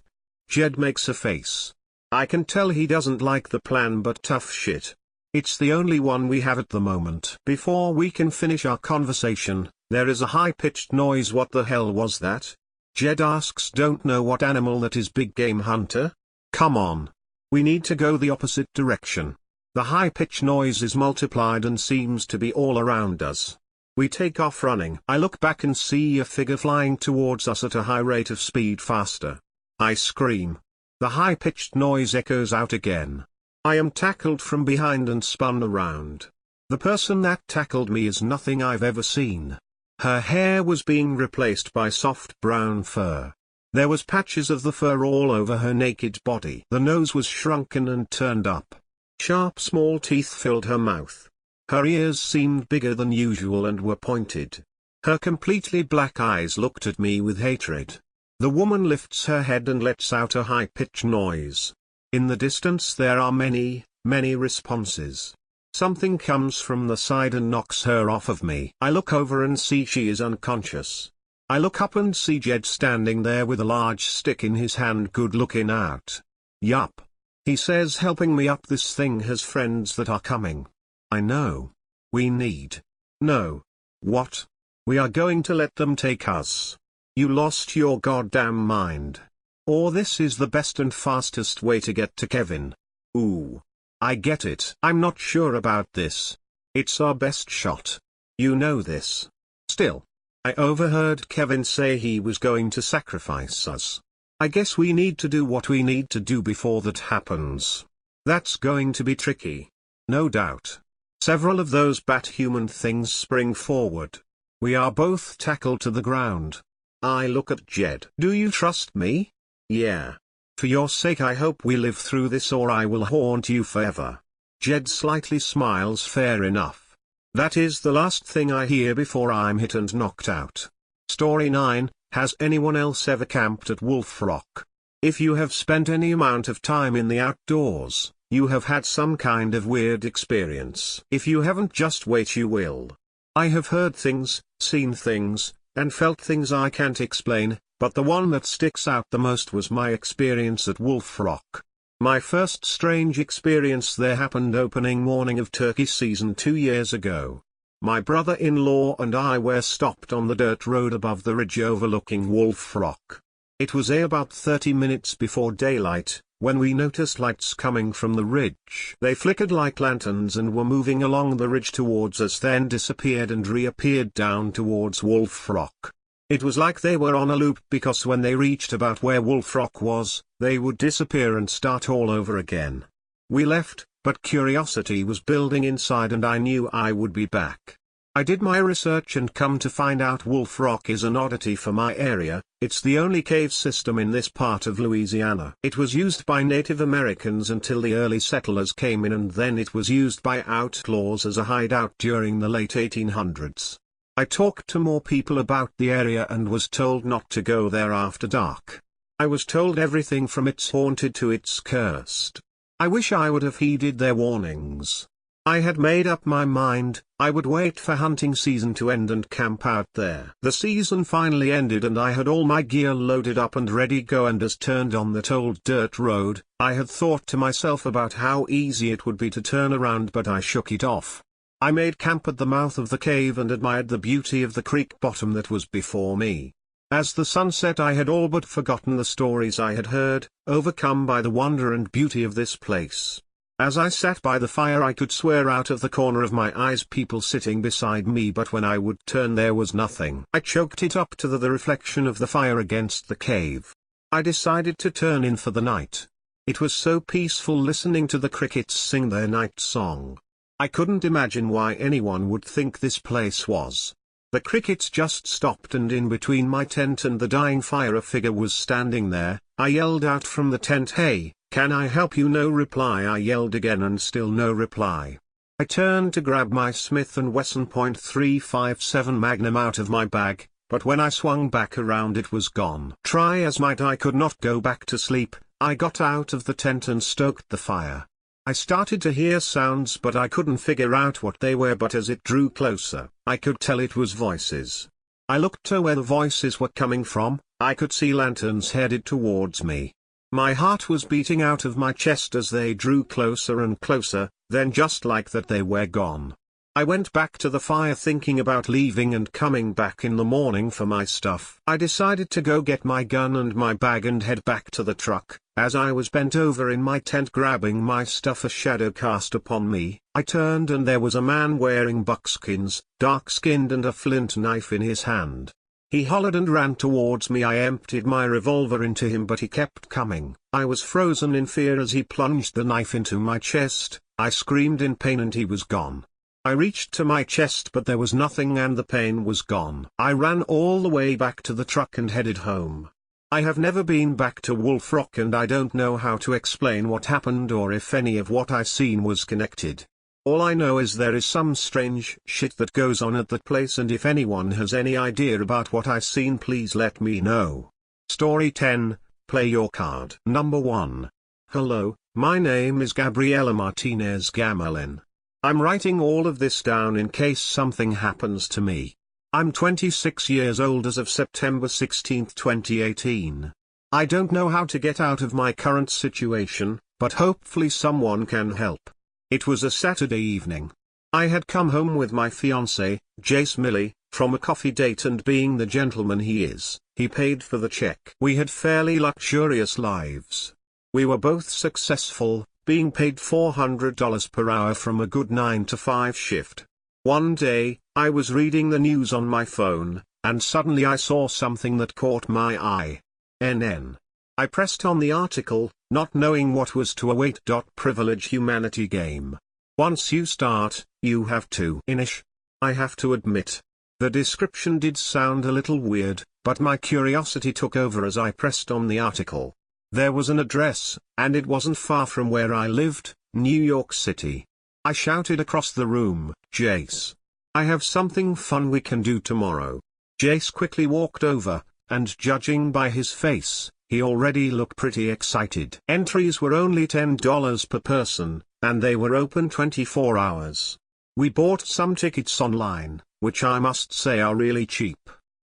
Jed makes a face. I can tell he doesn't like the plan but tough shit. It's the only one we have at the moment. Before we can finish our conversation, there is a high-pitched noise. What the hell was that? Jed asks. Don't know what animal that is. Big game hunter? Come on. We need to go the opposite direction. The high-pitched noise is multiplied and seems to be all around us. We take off running. I look back and see a figure flying towards us at a high rate of speed. Faster. I scream. The high-pitched noise echoes out again. I am tackled from behind and spun around. The person that tackled me is nothing I've ever seen. Her hair was being replaced by soft brown fur. There was patches of the fur all over her naked body. The nose was shrunken and turned up. Sharp small teeth filled her mouth. Her ears seemed bigger than usual and were pointed. Her completely black eyes looked at me with hatred. The woman lifts her head and lets out a high-pitched noise. In the distance there are many, many responses. Something comes from the side and knocks her off of me. I look over and see she is unconscious. I look up and see Jed standing there with a large stick in his hand. Good looking out. Yup. He says helping me up. This thing has friends that are coming. I know. We need. No. What? We are going to let them take us. You lost your goddamn mind. Or this is the best and fastest way to get to Kevin. Ooh. I get it. I'm not sure about this. It's our best shot. You know this. Still. I overheard Kevin say he was going to sacrifice us. I guess we need to do what we need to do before that happens. That's going to be tricky. No doubt. Several of those bat-human things spring forward. We are both tackled to the ground. I look at Jed. Do you trust me? Yeah. For your sake I hope we live through this or I will haunt you forever. Jed slightly smiles. Fair enough. That is the last thing I hear before I'm hit and knocked out. Story 9. Has anyone else ever camped at Wolf Rock? If you have spent any amount of time in the outdoors, you have had some kind of weird experience. If you haven't, just wait, you will. I have heard things, seen things, and felt things I can't explain, but the one that sticks out the most was my experience at Wolf Rock. My first strange experience there happened opening morning of turkey season 2 years ago. My brother-in-law and I were stopped on the dirt road above the ridge overlooking Wolf Rock. It was about 30 minutes before daylight, when we noticed lights coming from the ridge. They flickered like lanterns and were moving along the ridge towards us, then disappeared and reappeared down towards Wolf Rock. It was like they were on a loop, because when they reached about where Wolf Rock was, they would disappear and start all over again. We left, but curiosity was building inside and I knew I would be back. I did my research and come to find out Wolf Rock is an oddity for my area. It's the only cave system in this part of Louisiana. It was used by Native Americans until the early settlers came in, and then it was used by outlaws as a hideout during the late 1800s. I talked to more people about the area and was told not to go there after dark. I was told everything from it's haunted to it's cursed. I wish I would have heeded their warnings. I had made up my mind, I would wait for hunting season to end and camp out there. The season finally ended and I had all my gear loaded up and ready go, and as turned on that old dirt road, I had thought to myself about how easy it would be to turn around, but I shook it off. I made camp at the mouth of the cave and admired the beauty of the creek bottom that was before me. As the sun set I had all but forgotten the stories I had heard, overcome by the wonder and beauty of this place. As I sat by the fire I could swear out of the corner of my eyes people sitting beside me, but when I would turn there was nothing. I choked it up to the reflection of the fire against the cave. I decided to turn in for the night. It was so peaceful listening to the crickets sing their night song. I couldn't imagine why anyone would think this place was. The crickets just stopped, and in between my tent and the dying fire a figure was standing there. I yelled out from the tent, "Hey, can I help you?" No reply. I yelled again and still no reply. I turned to grab my Smith & Wesson .357 Magnum out of my bag, but when I swung back around it was gone. Try as might I could not go back to sleep. I got out of the tent and stoked the fire. I started to hear sounds, but I couldn't figure out what they were, but as it drew closer, I could tell it was voices. I looked to where the voices were coming from. I could see lanterns headed towards me. My heart was beating out of my chest as they drew closer and closer, then just like that they were gone. I went back to the fire thinking about leaving and coming back in the morning for my stuff. I decided to go get my gun and my bag and head back to the truck. As I was bent over in my tent grabbing my stuff, a shadow cast upon me. I turned and there was a man wearing buckskins, dark-skinned, and a flint knife in his hand. He hollered and ran towards me. I emptied my revolver into him, but he kept coming. I was frozen in fear as he plunged the knife into my chest. I screamed in pain and he was gone. I reached to my chest, but there was nothing and the pain was gone. I ran all the way back to the truck and headed home. I have never been back to Wolf Rock and I don't know how to explain what happened or if any of what I seen was connected. All I know is there is some strange shit that goes on at that place, and if anyone has any idea about what I seen, please let me know. Story 10, Play Your Card. Number 1. Hello, my name is Gabriela Martinez Gamelin. I'm writing all of this down in case something happens to me. I'm 26 years old as of September 16, 2018. I don't know how to get out of my current situation, but hopefully someone can help. It was a Saturday evening. I had come home with my fiancé, Jace Millie, from a coffee date, and being the gentleman he is, he paid for the check. We had fairly luxurious lives. We were both successful, being paid $400 per hour from a good 9-to-5 shift. One day, I was reading the news on my phone, and suddenly I saw something that caught my eye. NN. I pressed on the article, not knowing what was to await. Privilege humanity game. Once you start, you have to finish. I have to admit. The description did sound a little weird, but my curiosity took over as I pressed on the article. There was an address, and it wasn't far from where I lived, New York City. I shouted across the room, "Jace, I have something fun we can do tomorrow." Jace quickly walked over, and judging by his face, he already looked pretty excited. Entries were only $10 per person, and they were open 24 hours. We bought some tickets online, which I must say are really cheap.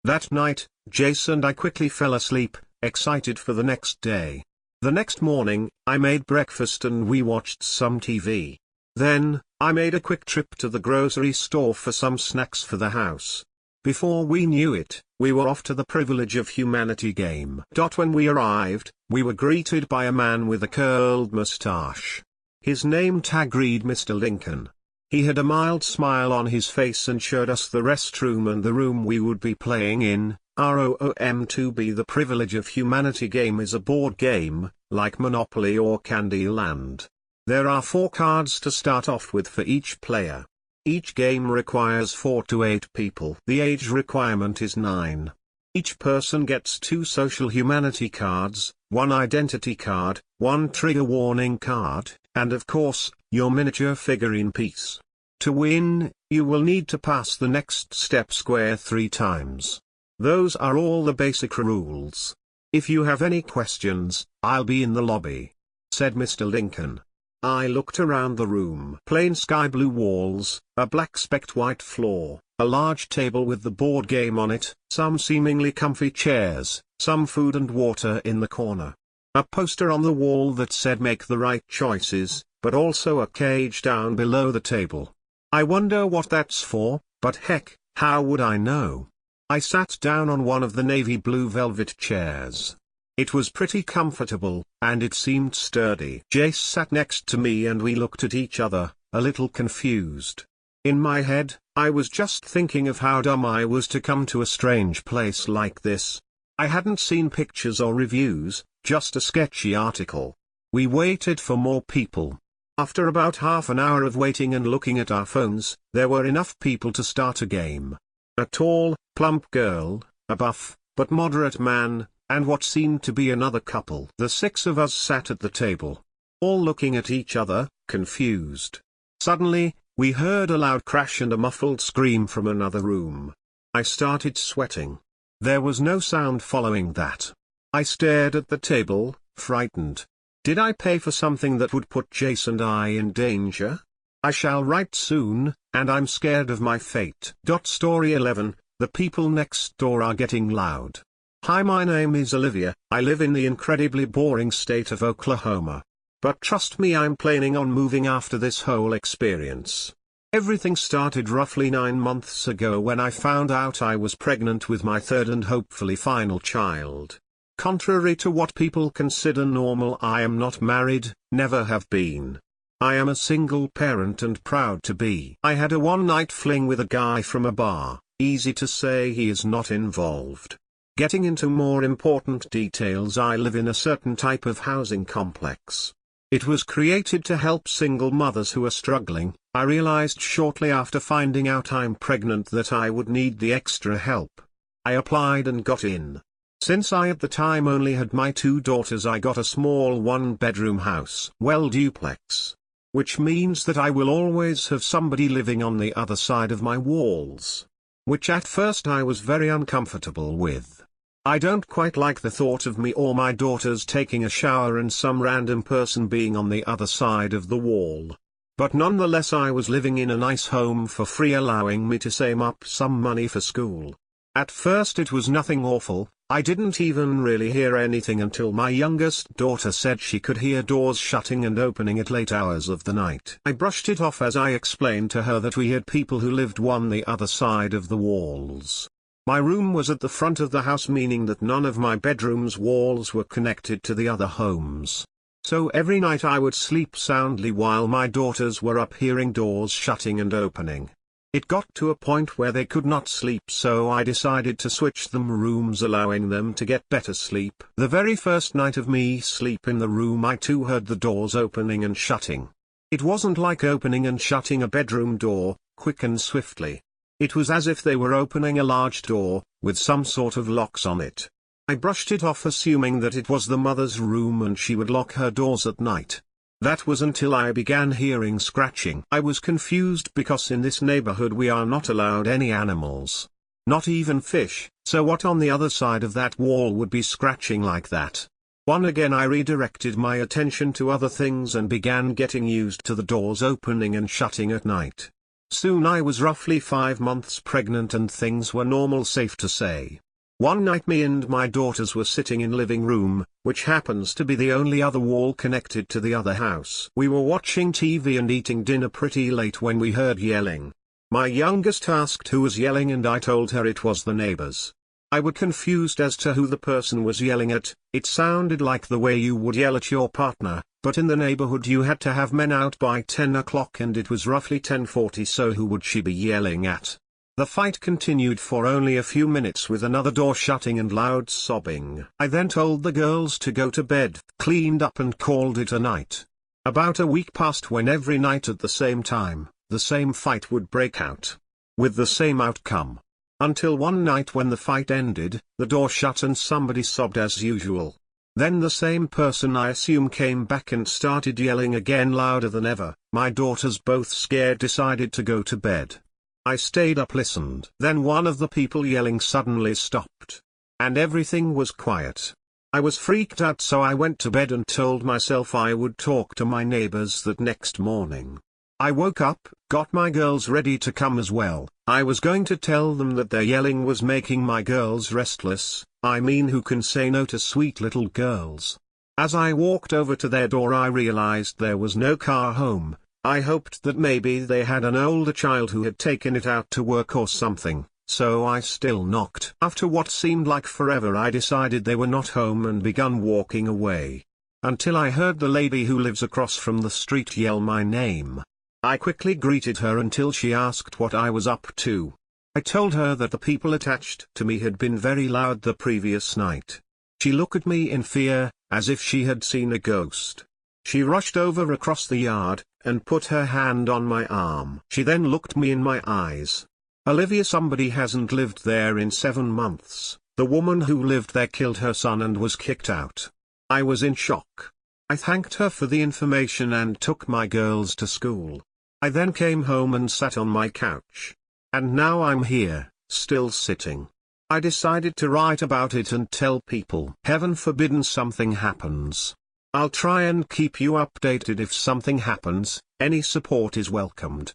That night, Jace and I quickly fell asleep, excited for the next day. The next morning, I made breakfast and we watched some TV. Then, I made a quick trip to the grocery store for some snacks for the house. Before we knew it, we were off to the Privilege of Humanity game. When we arrived, we were greeted by a man with a curled mustache. His name tag read Mr. Lincoln. He had a mild smile on his face and showed us the restroom and the room we would be playing in. ROOM2B. The Privilege of Humanity game is a board game, like Monopoly or Candyland. There are 4 cards to start off with for each player. Each game requires 4 to 8 people. The age requirement is 9. Each person gets 2 social humanity cards, 1 identity card, 1 trigger warning card, and of course, your miniature figurine piece. To win, you will need to pass the next step square 3 times. Those are all the basic rules. If you have any questions, I'll be in the lobby," said Mr. Lincoln. I looked around the room. Plain sky blue walls, a black specked white floor, a large table with the board game on it, some seemingly comfy chairs, some food and water in the corner. A poster on the wall that said "Make the right choices," but also a cage down below the table. I wonder what that's for, but heck, how would I know? I sat down on one of the navy blue velvet chairs. It was pretty comfortable, and it seemed sturdy. Jace sat next to me and we looked at each other, a little confused. In my head, I was just thinking of how dumb I was to come to a strange place like this. I hadn't seen pictures or reviews, just a sketchy article. We waited for more people. After about half an hour of waiting and looking at our phones, there were enough people to start a game. A tall, plump girl, a buff, but moderate man, and what seemed to be another couple. The 6 of us sat at the table, all looking at each other, confused. Suddenly, we heard a loud crash and a muffled scream from another room. I started sweating. There was no sound following that. I stared at the table, frightened. Did I pay for something that would put Jace and I in danger? I shall write soon, and I'm scared of my fate. Story 11, the people next door are getting loud. Hi, my name is Olivia, I live in the incredibly boring state of Oklahoma. But trust me, I'm planning on moving after this whole experience. Everything started roughly 9 months ago when I found out I was pregnant with my 3rd and hopefully final child. Contrary to what people consider normal, I am not married, never have been. I am a single parent and proud to be. I had a one-night fling with a guy from a bar, easy to say he is not involved. Getting into more important details, I live in a certain type of housing complex. It was created to help single mothers who are struggling. I realized shortly after finding out I'm pregnant that I would need the extra help. I applied and got in. Since I at the time only had my 2 daughters, I got a small 1-bedroom house, well, duplex. Which means that I will always have somebody living on the other side of my walls. Which at first I was very uncomfortable with. I don't quite like the thought of me or my daughters taking a shower and some random person being on the other side of the wall. But nonetheless, I was living in a nice home for free, allowing me to save up some money for school. At first it was nothing awful. I didn't even really hear anything until my youngest daughter said she could hear doors shutting and opening at late hours of the night. I brushed it off as I explained to her that we had people who lived on the other side of the walls. My room was at the front of the house, meaning that none of my bedroom's walls were connected to the other homes. So every night I would sleep soundly while my daughters were up hearing doors shutting and opening. It got to a point where they could not sleep, so I decided to switch them rooms, allowing them to get better sleep. The very first night of me sleep in the room, I too heard the doors opening and shutting. It wasn't like opening and shutting a bedroom door, quick and swiftly. It was as if they were opening a large door, with some sort of locks on it. I brushed it off, assuming that it was the mother's room and she would lock her doors at night. That was until I began hearing scratching. I was confused because in this neighborhood we are not allowed any animals. Not even fish, so what on the other side of that wall would be scratching like that? Again I redirected my attention to other things and began getting used to the doors opening and shutting at night. Soon I was roughly 5 months pregnant and things were normal, safe to say. One night me and my daughters were sitting in living room, which happens to be the only other wall connected to the other house. We were watching TV and eating dinner pretty late when we heard yelling. My youngest asked who was yelling and I told her it was the neighbors. I was confused as to who the person was yelling at. It sounded like the way you would yell at your partner, but in the neighborhood you had to have men out by 10 o'clock and it was roughly 10:40, so who would she be yelling at? The fight continued for only a few minutes with another door shutting and loud sobbing. I then told the girls to go to bed, cleaned up and called it a night. About a week passed when every night at the same time, the same fight would break out. With the same outcome. Until one night when the fight ended, the door shut and somebody sobbed as usual. Then the same person, I assume, came back and started yelling again louder than ever. My daughters, both scared, decided to go to bed. I stayed up, listened. Then one of the people yelling suddenly stopped. And everything was quiet. I was freaked out, so I went to bed and told myself I would talk to my neighbors that next morning. I woke up, got my girls ready to come as well. I was going to tell them that their yelling was making my girls restless. I mean, who can say no to sweet little girls? As I walked over to their door, I realized there was no car home. I hoped that maybe they had an older child who had taken it out to work or something, so I still knocked. After what seemed like forever, I decided they were not home and began walking away. Until I heard the lady who lives across from the street yell my name. I quickly greeted her until she asked what I was up to. I told her that the people attached to me had been very loud the previous night. She looked at me in fear, as if she had seen a ghost. She rushed over across the yard, and put her hand on my arm. She then looked me in my eyes. Olivia, somebody hasn't lived there in 7 months. The woman who lived there killed her son and was kicked out. I was in shock. I thanked her for the information and took my girls to school. I then came home and sat on my couch. And now I'm here, still sitting. I decided to write about it and tell people. Heaven forbidden something happens. I'll try and keep you updated if something happens. Any support is welcomed.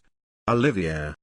Olivia.